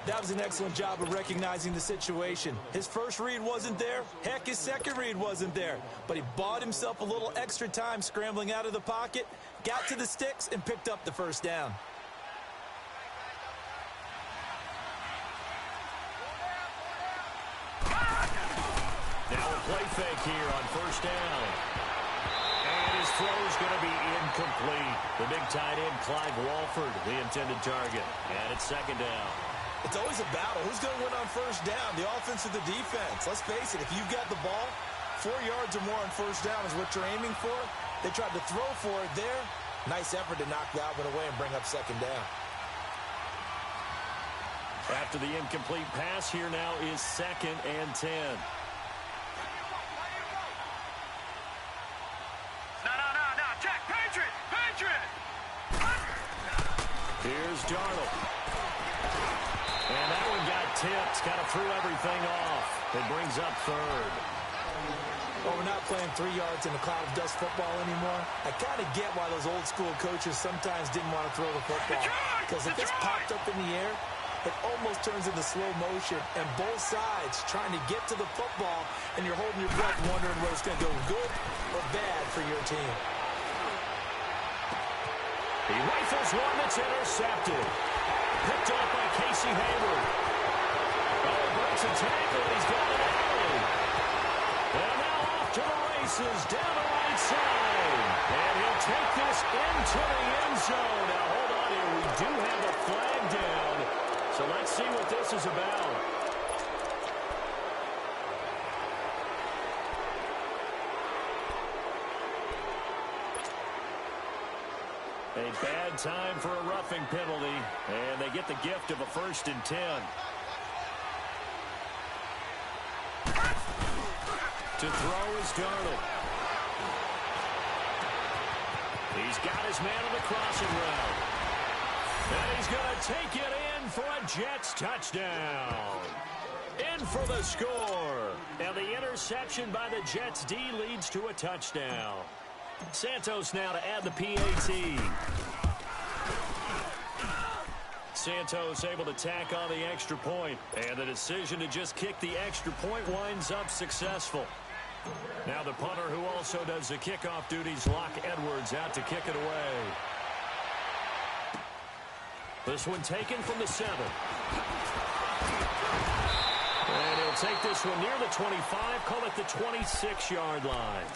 That was an excellent job of recognizing the situation. His first read wasn't there. Heck, his second read wasn't there. But he bought himself a little extra time scrambling out of the pocket, got to the sticks, and picked up the first down.
Now a play fake here on first down. And his throw is going to be incomplete. The big tight end, Clive Walford, the intended target. And it's 2nd down.
It's always a battle. Who's going to win on first down, the offense or the defense? Let's face it, if you've got the ball, 4 yards or more on first down is what you're aiming for. They tried to throw for it there. Nice effort to knock that one away and bring up 2nd down.
After the incomplete pass, here now is 2nd and 10.
No, Jack, Patriot!
Here's Darnold. And that one got tipped. Kind of threw everything off. It brings up 3rd.
Well, we're not playing 3 yards in a cloud of dust football anymore. I kind of get why those old school coaches sometimes didn't want to throw the football. Because if it's popped up in the air, it almost turns into slow motion. And both sides trying to get to the football, and you're holding your breath wondering whether it's going to go good or bad for your team.
He rifles one that's intercepted. Picked off by Casey Hayward. Oh, breaks a tackle, and he's got it early. And now off to the races, down the right side. And he'll take this into the end zone. Now, hold on here. We do have a flag down. So let's see what this is about. A bad time for a roughing penalty, and they get the gift of a 1st and 10. To throw is Darnold. He's got his man on the crossing route. And he's going to take it in for a Jets touchdown. In for the score. And the interception by the Jets D leads to a touchdown. Santos now to add the PAT. Santos able to tack on the extra point. And the decision to just kick the extra point winds up successful. Now the punter who also does the kickoff duties, Locke Edwards, out to kick it away. This one taken from the 7. And he'll take this one near the 25, call it the 26-yard line.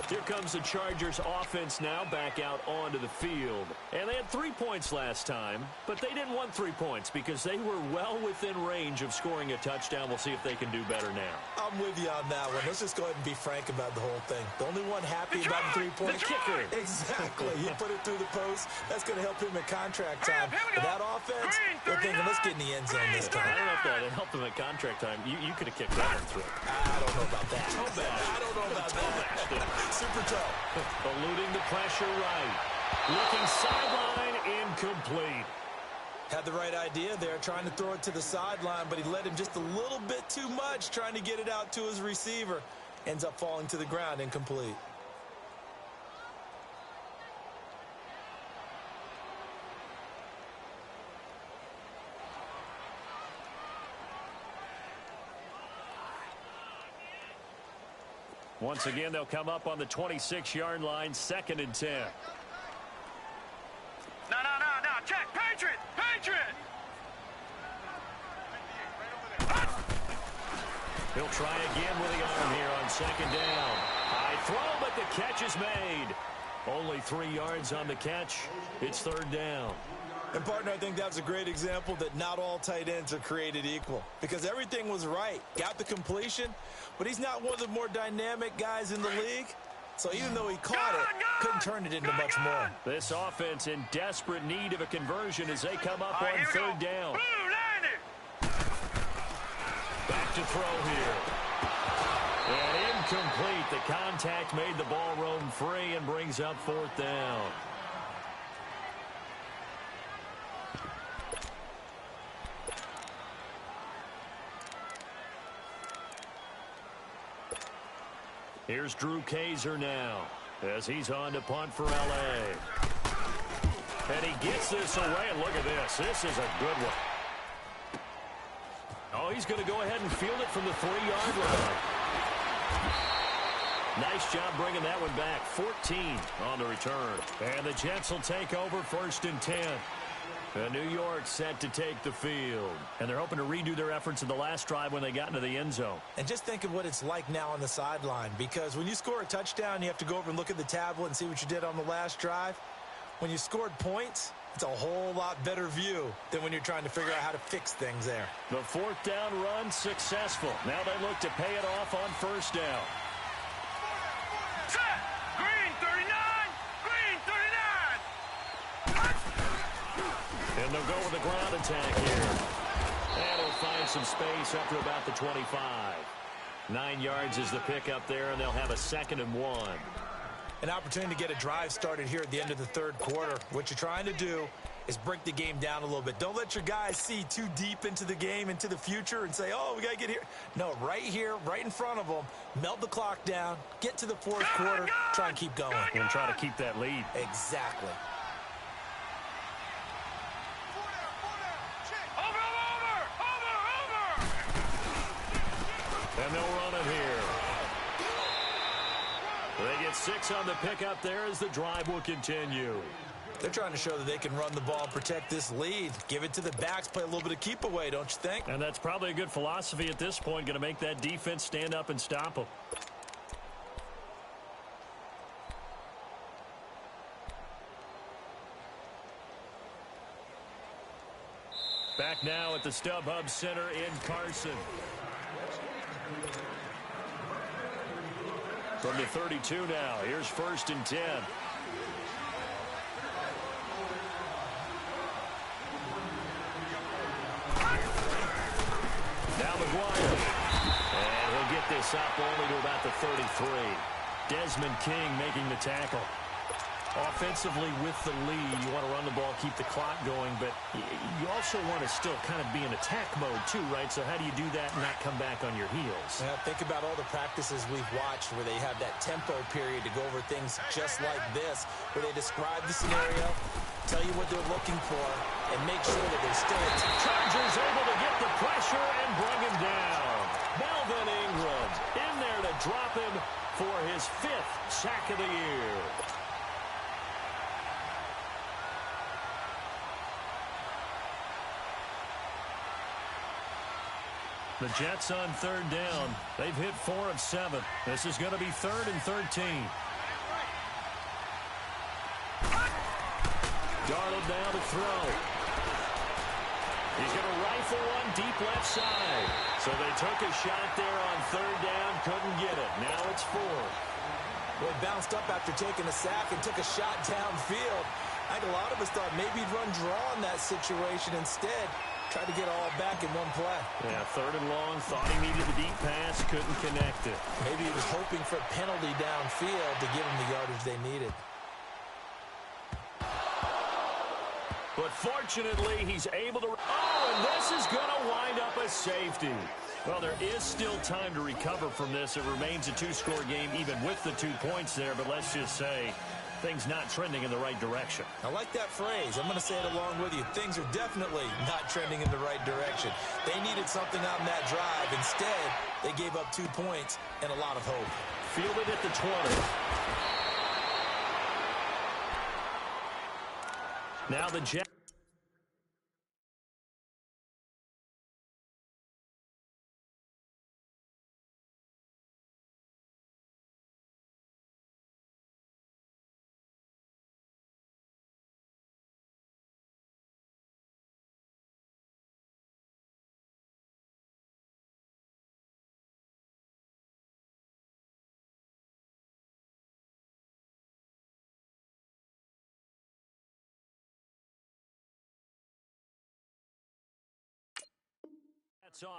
Here comes the Chargers offense now back out onto the field. And they had 3 points last time, but they didn't want 3 points because they were well within range of scoring a touchdown. We'll see if they can do better now.
I'm with you on that one. Let's just go ahead and be frank about the whole thing. The only one happy about the 3-point
kicker.
Exactly. He put it through the post. That's going to help him at contract time. But that offense, they're thinking, let's get in the end zone this time.
I don't know if that helped him at contract time. You could have kicked that one through.
I don't know about that.
I don't know about that.
Super toe.
Eluding the pressure right. Looking sideline, incomplete.
Had the right idea there, trying to throw it to the sideline, but he led him just a little bit too much, trying to get it out to his receiver. Ends up falling to the ground, incomplete.
Once again, they'll come up on the 26-yard line, 2nd and 10.
No. Check. Patriot.
He'll try again with the arm here on 2nd down. High throw, but the catch is made. Only 3 yards on the catch. It's 3rd down.
And, partner, I think that's a great example that not all tight ends are created equal. Because everything was right. Got the completion, but he's not one of the more dynamic guys in the league. So even though he caught it, couldn't turn it into much more.
This offense in desperate need of a conversion as they come up on 3rd down. Back to throw here. And incomplete. The contact made the ball roam free and brings up 4th down. Here's Drew Kaiser now as he's on to punt for L.A. And he gets this away, and look at this. This is a good one. Oh, he's going to go ahead and field it from the 3-yard line. Nice job bringing that one back. 14 on the return. And the Jets will take over 1st and 10. And New York set to take the field. And they're hoping to redo their efforts in the last drive when they got into the end zone.
And just think of what it's like now on the sideline. Because when you score a touchdown, you have to go over and look at the tablet and see what you did on the last drive. When you scored points, it's a whole lot better view than when you're trying to figure out how to fix things there.
The 4th down run successful. Now they look to pay it off on 1st down.
Set. Green 39.
And they'll go with the ground attack here. And he'll find some space up to about the 25. 9 yards is the pickup there, and they'll have a 2nd and 1.
An opportunity to get a drive started here at the end of the 3rd quarter. What you're trying to do is break the game down a little bit. Don't let your guys see too deep into the game, into the future, and say, oh, we got to get here. No, right here, right in front of them, melt the clock down, get to the 4th quarter, try and keep going.
And try to keep that lead.
Exactly.
And they'll run it here. They get 6 on the pickup there as the drive will continue.
They're trying to show that they can run the ball and protect this lead. Give it to the backs, play a little bit of keep away, don't you think?
And that's probably a good philosophy at this point, going to make that defense stand up and stop them. Back now at the StubHub Center in Carson. From the 32 now, here's 1st and 10. Now McGuire. And he'll get this up only to about the 33. Desmond King making the tackle. Offensively with the lead, you want to run the ball, keep the clock going, but you also want to still kind of be in attack mode too, right? So how do you do that and not come back on your heels?
Yeah, think about all the practices we've watched where they have that tempo period to go over things just like this, where they describe the scenario, tell you what they're looking for, and make sure that they're still attack.
Chargers able to get the pressure and bring him down. Melvin Ingram in there to drop him for his 5th sack of the year. The Jets on third down. They've hit 4 of 7. This is going to be 3rd and 13. Darnold down to throw. He's going to rifle one deep left side. So they took a shot there on third down, couldn't get it. Now it's 4.
Well, he bounced up after taking a sack and took a shot downfield. I think a lot of us thought maybe he'd run draw in that situation. Instead, tried to get all back in one play.
Yeah, 3rd and long, thought he needed the deep pass, couldn't connect it.
Maybe he was hoping for a penalty downfield to give him the yardage they needed.
But fortunately, he's able to... Oh, and this is going to wind up a safety. Well, there is still time to recover from this. It remains a 2-score game, even with the 2 points there. But let's just say things not trending in the right direction.
I like that phrase. I'm going to say it along with you. Things are definitely not trending in the right direction. They needed something on that drive. Instead, they gave up 2 points and a lot of hope.
Fielded at the 20. Now the Jets.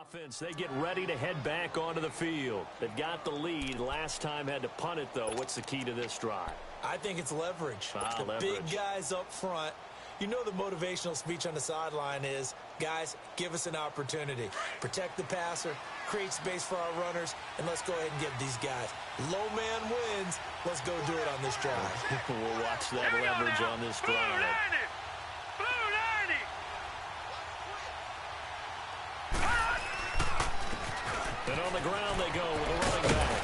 Offense, they get ready to head back onto the field. They've got the lead. Last time had to punt it, though. What's the key to this drive?
I think it's leverage. The
leverage.
Big guys up front. You know the motivational speech on the sideline is, guys, give us an opportunity. Protect the passer, create space for our runners, and let's go ahead and give these guys. Low man wins. Let's go do it on this drive.
We'll watch that leverage on this drive. And on the ground they go with a running back.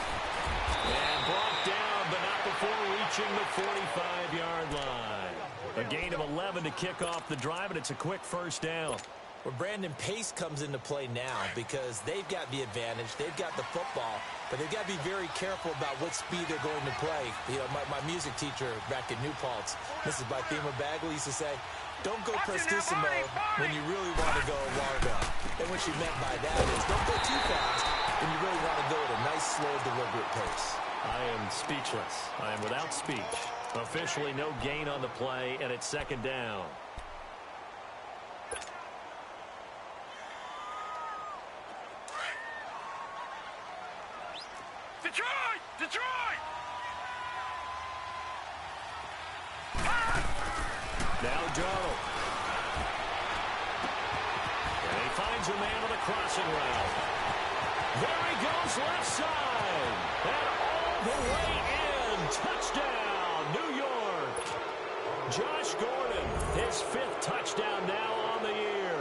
And brought down, but not before reaching the 45-yard line. A gain of 11 to kick off the drive, and it's a quick first down.
Well, Brandon, pace comes into play now because they've got the advantage. They've got the football, but they've got to be very careful about what speed they're going to play. You know, my music teacher back in New Paltz, Mrs. Bythema Bagley, used to say, don't go prestissimo when you really want to go largo. And what she meant by that is don't go too fast when you really want to go at a nice, slow, deliberate pace.
I am speechless. I am without speech. Officially no gain on the play, and it's second down.
Detroit! Detroit!
Now Darnold. And he finds a man on the crossing route. There he goes left side. And all the way in. Touchdown, New York. Josh Gordon, his 5th touchdown now on the year.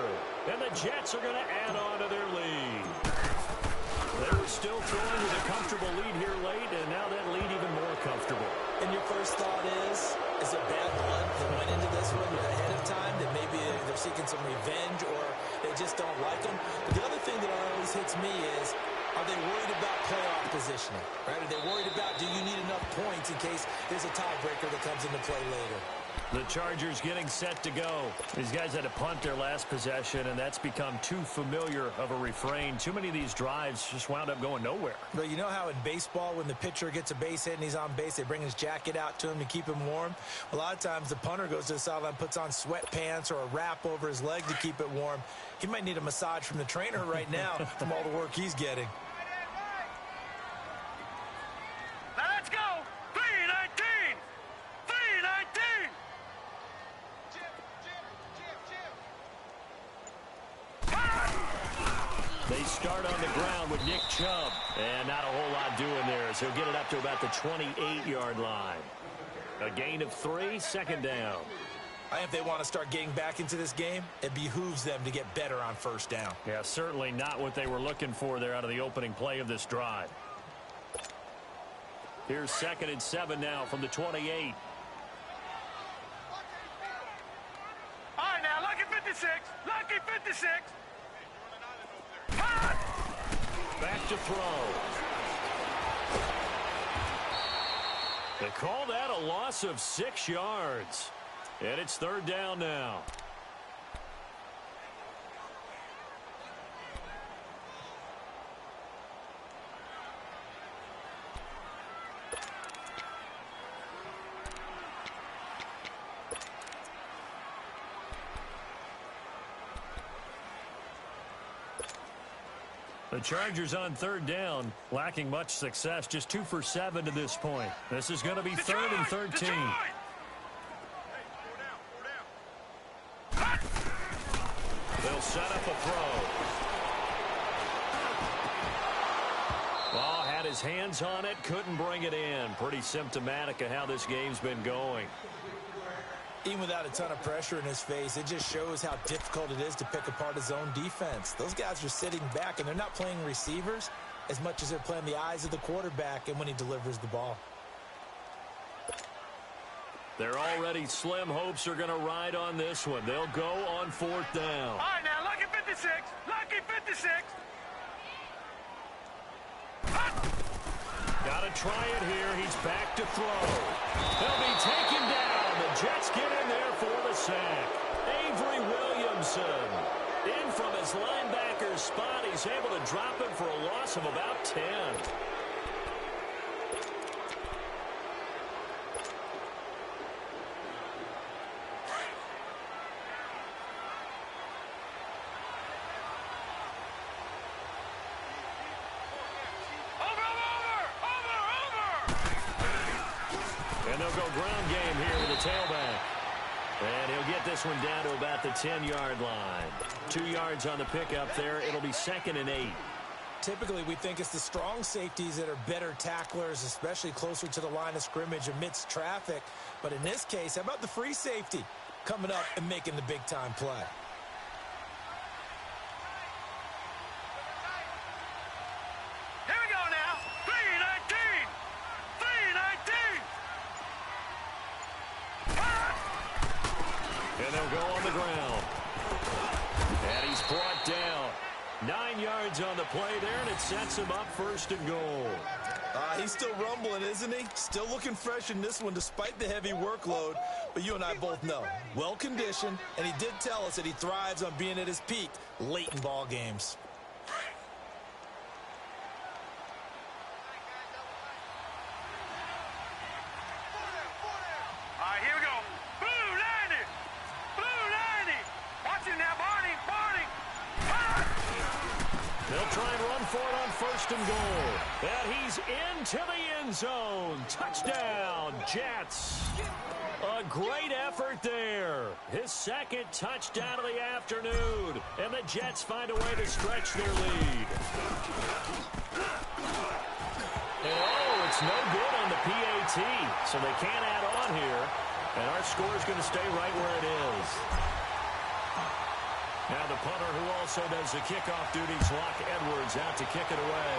And the Jets are going to add on to their lead. They were still throwing with a comfortable lead here late, and now that lead even more comfortable.
And your first thought is it bad blood that went into this one ahead of time, that maybe they're seeking some revenge or they just don't like them? But the other thing that always hits me is, are they worried about playoff positioning? Right? Are they worried about, do you need enough points in case there's a tiebreaker that comes into play later?
The Chargers getting set to go. These guys had to punt their last possession, and that's become too familiar of a refrain. Too many of these drives just wound up going nowhere.
But you know how in baseball, when the pitcher gets a base hit and he's on base, they bring his jacket out to him to keep him warm? A lot of times the punter goes to the sideline, puts on sweatpants or a wrap over his leg to keep it warm. He might need a massage from the trainer right now from all the work he's getting.
Now let's go! 3-19! 3-19!
They start on the ground with Nick Chubb. And not a whole lot doing there, so he'll get it up to about the 28-yard line. A gain of 3, second down.
I think if they want to start getting back into this game, it behooves them to get better on first down.
Yeah, certainly not what they were looking for there out of the opening play of this drive. Here's 2nd and 7 now from the 28.
All right, now, lucky 56. Lucky 56.
back to throw. They call that a loss of 6 yards. And it's third down now. The Chargers on third down, lacking much success, just 2 for 7 to this point. This is going to be third and 13. They'll set up a throw. Ball had his hands on it, couldn't bring it in. Pretty symptomatic of how this game's been going.
Even without a ton of pressure in his face, it just shows how difficult it is to pick apart his own defense. Those guys are sitting back, and they're not playing receivers as much as they're playing the eyes of the quarterback and when he delivers the ball.
Their already slim hopes are going to ride on this one. They'll go on fourth down.
All right, now, lucky 56. Lucky 56.
Got to try it here. He's back to throw. He'll be taken down. The Jets get in there for the sack. Avery Williamson in from his linebacker spot. He's able to drop him for a loss of about 10. And they'll go ground game here with the tailback. And he'll get this one down to about the 10-yard line. 2 yards on the pickup there. It'll be 2nd and 8.
Typically, we think it's the strong safeties that are better tacklers, especially closer to the line of scrimmage amidst traffic. But in this case, how about the free safety coming up and making the big-time play?
Here we go now. 319. 319.
And they'll go on the ground. And he's brought down. 9 yards on the play there, and it sets him up 1st and goal.
He's still rumbling, isn't he? Still looking fresh in this one despite the heavy workload. But you and I both know, well-conditioned, and he did tell us that he thrives on being at his peak late in ball games.
All right, here we go. Blue 90. Blue 90. Watch him now, Barney. Barney.
They'll try and run for it on 1st and goal. And he's into the end zone. Touchdown, Jets. A great effort there. His 2nd touchdown of the afternoon. And the Jets find a way to stretch their lead. And oh, it's no good on the PAT. So they can't add on here. And our score is going to stay right where it is. Now the punter who also does the kickoff duties, Locke Edwards, out to kick it away.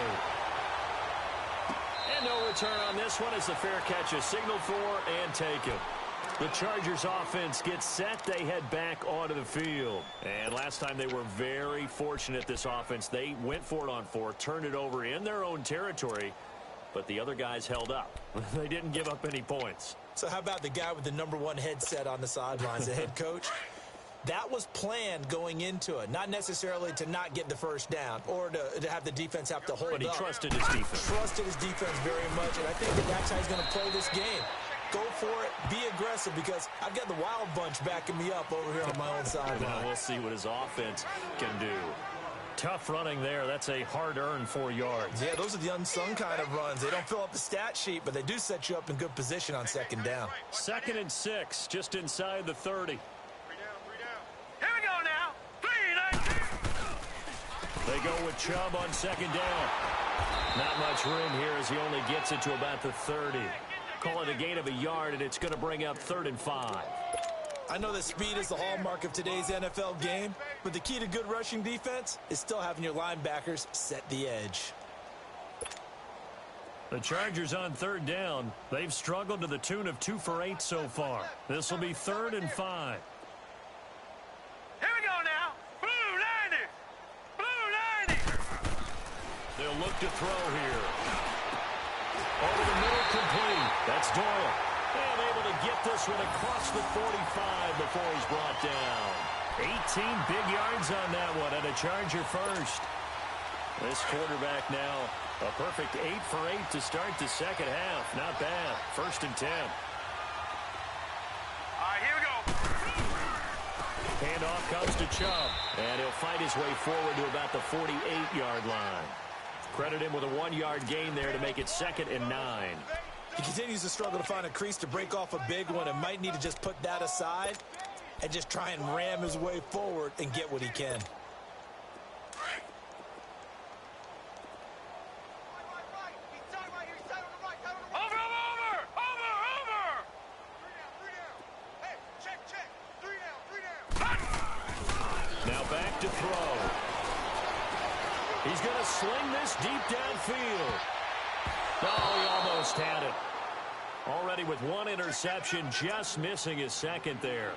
And no return on this one as the fair catch is signaled for and taken. The Chargers offense gets set. They head back onto the field. And last time they were very fortunate, this offense. They went for it on 4, turned it over in their own territory, but the other guys held up. They didn't give up any points.
So how about the guy with the #1 headset on the sidelines, the head coach? That was planned going into it, not necessarily to not get the first down or to have the defense have to hold up.
But he trusted his defense.
Trusted his defense very much, and I think that's how he's going to play this game. Go for it, be aggressive, because I've got the wild bunch backing me up over here on my own sideline.
Now we'll see what his offense can do. Tough running there. That's a hard-earned 4 yards.
Yeah, those are the unsung kind of runs. They don't fill up the stat sheet, but they do set you up in good position on 2nd down.
2nd and 6, just inside the 30.
Here we go now. 319.
They go with Chubb on 2nd down. Not much room here as he only gets it to about the 30. Call it a gain of a yard, and it's going to bring up 3rd and 5.
I know that speed is the hallmark of today's NFL game, but the key to good rushing defense is still having your linebackers set the edge.
The Chargers on 3rd down. They've struggled to the tune of 2 for 8 so far. This will be 3rd and 5.
Here we go now. Blue 90. Blue 90.
They'll look to throw here. Over the middle, complete. That's Doyle. And able to get this one across the 45 before he's brought down. 18 big yards on that one, and a Charger first. This quarterback now, a perfect 8 for 8 to start the second half. Not bad. 1st and 10.
All right, here we go.
Handoff comes to Chubb, and he'll fight his way forward to about the 48-yard line. Credit him with a 1-yard gain there to make it 2nd and 9.
He continues to struggle to find a crease to break off a big one and might need to just put that aside and just try and ram his way forward and get what he can.
Now back to throw. He's going to sling this deep downfield. Oh, he almost had it. Already with 1 interception, just missing his 2nd there.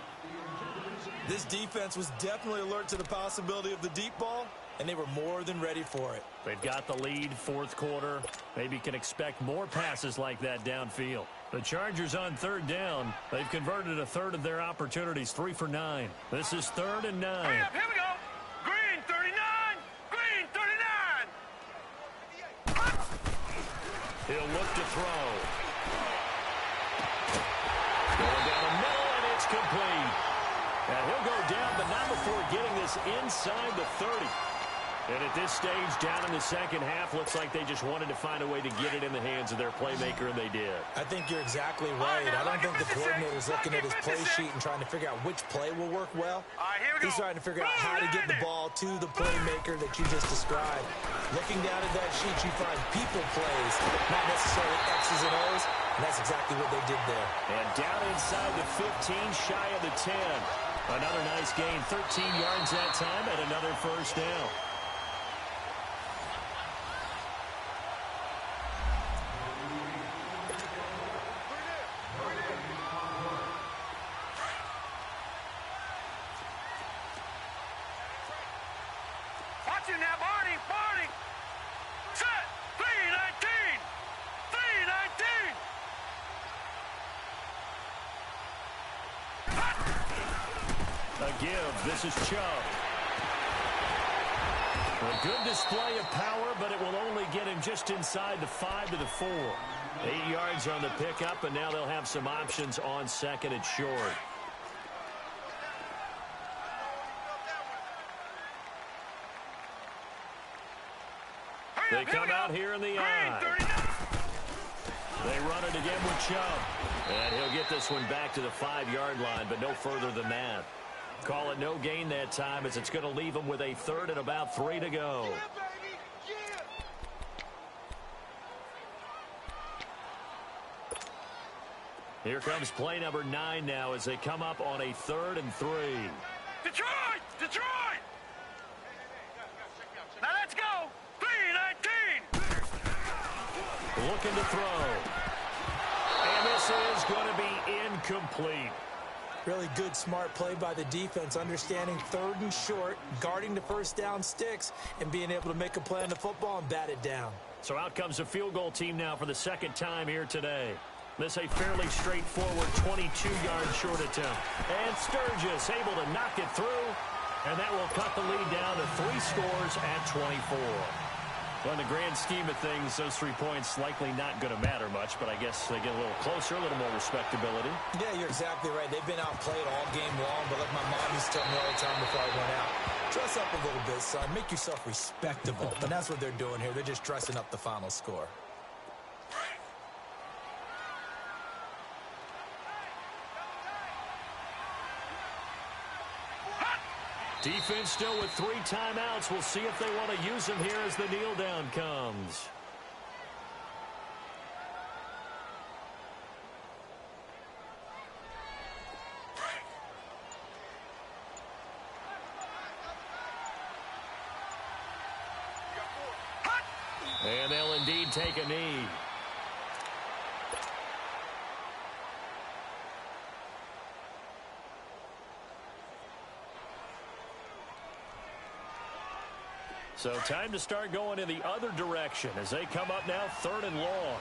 This defense was definitely alert to the possibility of the deep ball, and they were more than ready for it.
They've got the lead, 4th quarter. Maybe can expect more passes like that downfield. The Chargers on 3rd down. They've converted a 1/3 of their opportunities, 3 for 9. This is 3rd and 9.
Hurry up, here we go. Green 39. Green 39.
He'll look to throw. Going down the middle, and it's complete. And he'll go down, but not before getting this inside the 30. And at this stage, down in the second half, looks like they just wanted to find a way to get it in the hands of their playmaker, and they did.
I think you're exactly right. I don't think the coordinator's looking at his play sheet and trying to figure out which play will work well. He's trying to figure out how to get the ball to the playmaker that you just described. Looking down at that sheet, you find people plays, not necessarily X's and O's, and that's exactly what they did there.
And down inside the 15, shy of the 10. Another nice gain, 13 yards that time, and another 1st down.
Watch it now, Barney. Barney. Set. 319. 319.
A give. This is Chubb. A good display of power, but it will only get him just inside the 5 to the 4. 8 yards on the pickup, and now they'll have some options on 2nd and short. They come out here in the eye. They run it again with Chubb. And he'll get this one back to the 5-yard line, but no further than that. Call it no gain that time, as it's going to leave him with a 3rd and about 3 to go. Here comes play number 9 now as they come up on a 3rd and 3.
Detroit! Detroit! Now let's go! 319!
Looking to throw. And this is going to be incomplete.
Really good, smart play by the defense, understanding 3rd and short, guarding the 1st down sticks, and being able to make a play on the football and bat it down.
So out comes the field goal team now for the 2nd time here today. This a fairly straightforward 22-yard short attempt. And Sturgis able to knock it through, and that will cut the lead down to 3 scores at 24. Well, in the grand scheme of things, those 3 points likely not going to matter much, but I guess they get a little closer, a little more respectability.
Yeah, you're exactly right. They've been outplayed all game long, but like my mom used to tell me all the time before I went out, dress up a little bit, son. Make yourself respectable. And that's what they're doing here. They're just dressing up the final score.
Defense still with 3 timeouts. We'll see if they want to use them here as the kneel down comes. And they'll indeed take a knee. So time to start going in the other direction as they come up now 3rd and long.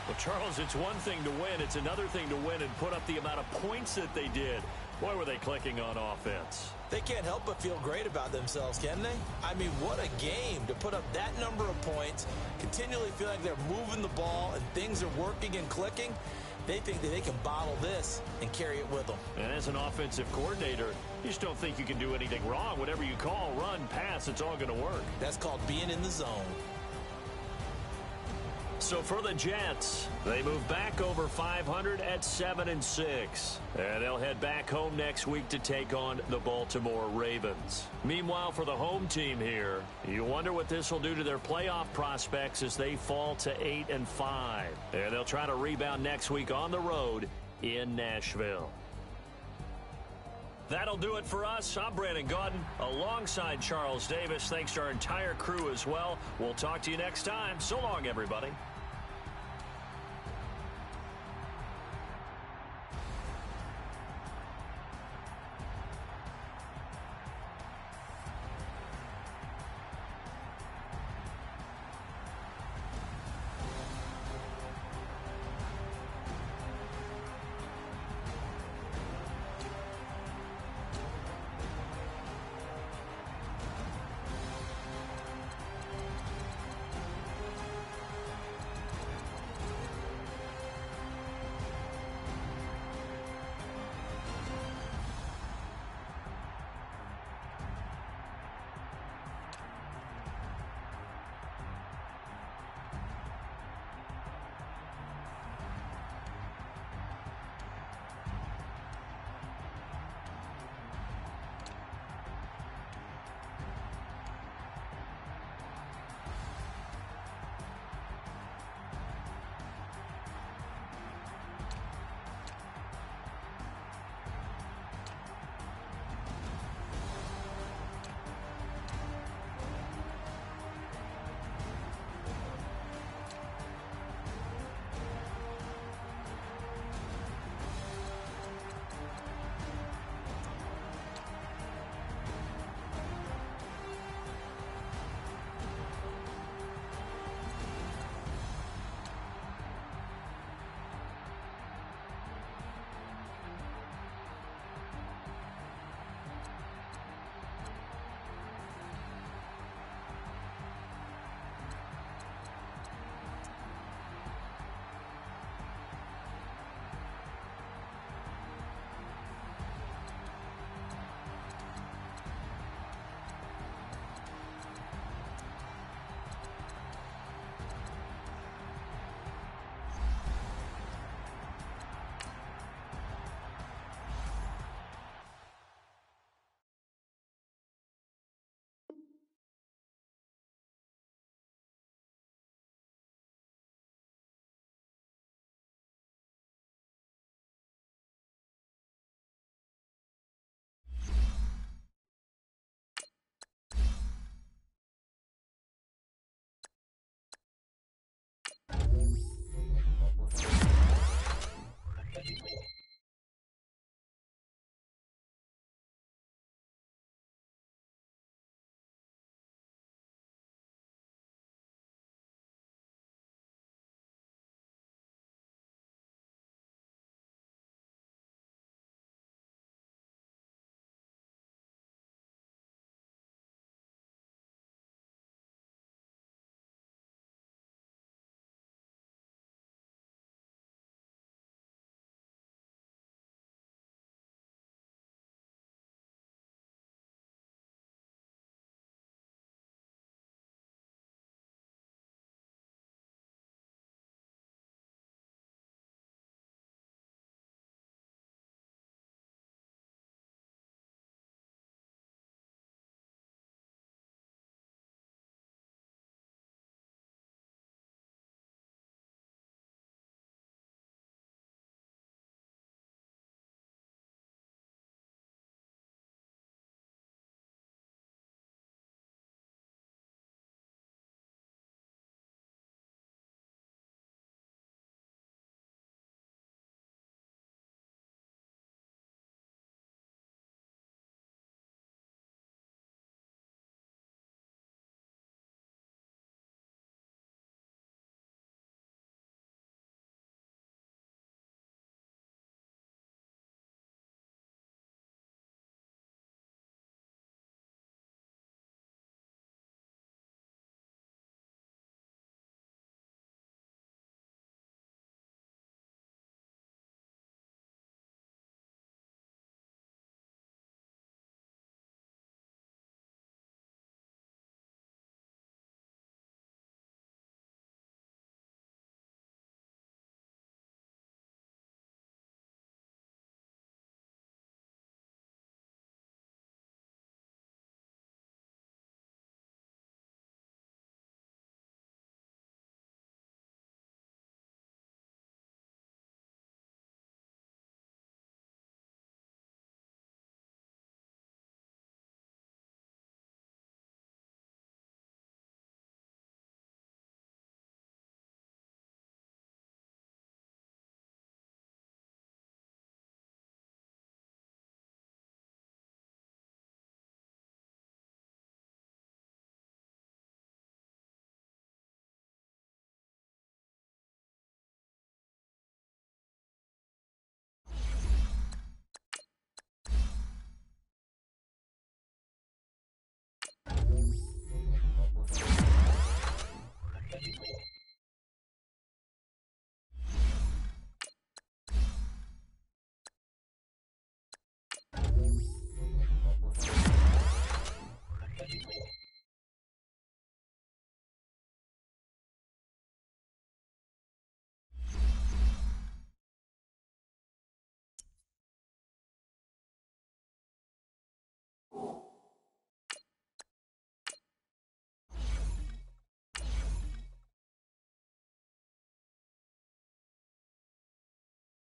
Well, Charles, it's one thing to win. It's another thing to win and put up the amount of points that they did. Boy, were they clicking on offense.
They can't help but feel great about themselves, can they? I mean, what a game to put up that number of points, continually feel like they're moving the ball and things are working and clicking. They think that they can bottle this and carry it with them.
And as an offensive coordinator, you just don't think you can do anything wrong. Whatever you call, run, pass, it's all going to work.
That's called being in the zone.
So for the Jets, they move back over 500 at 7-6. And they'll head back home next week to take on the Baltimore Ravens. Meanwhile, for the home team here, you wonder what this will do to their playoff prospects as they fall to 8-5. And they'll try to rebound next week on the road in Nashville. That'll do it for us. I'm Brandon Gaudin alongside Charles Davis. Thanks to our entire crew as well. We'll talk to you next time. So long, everybody.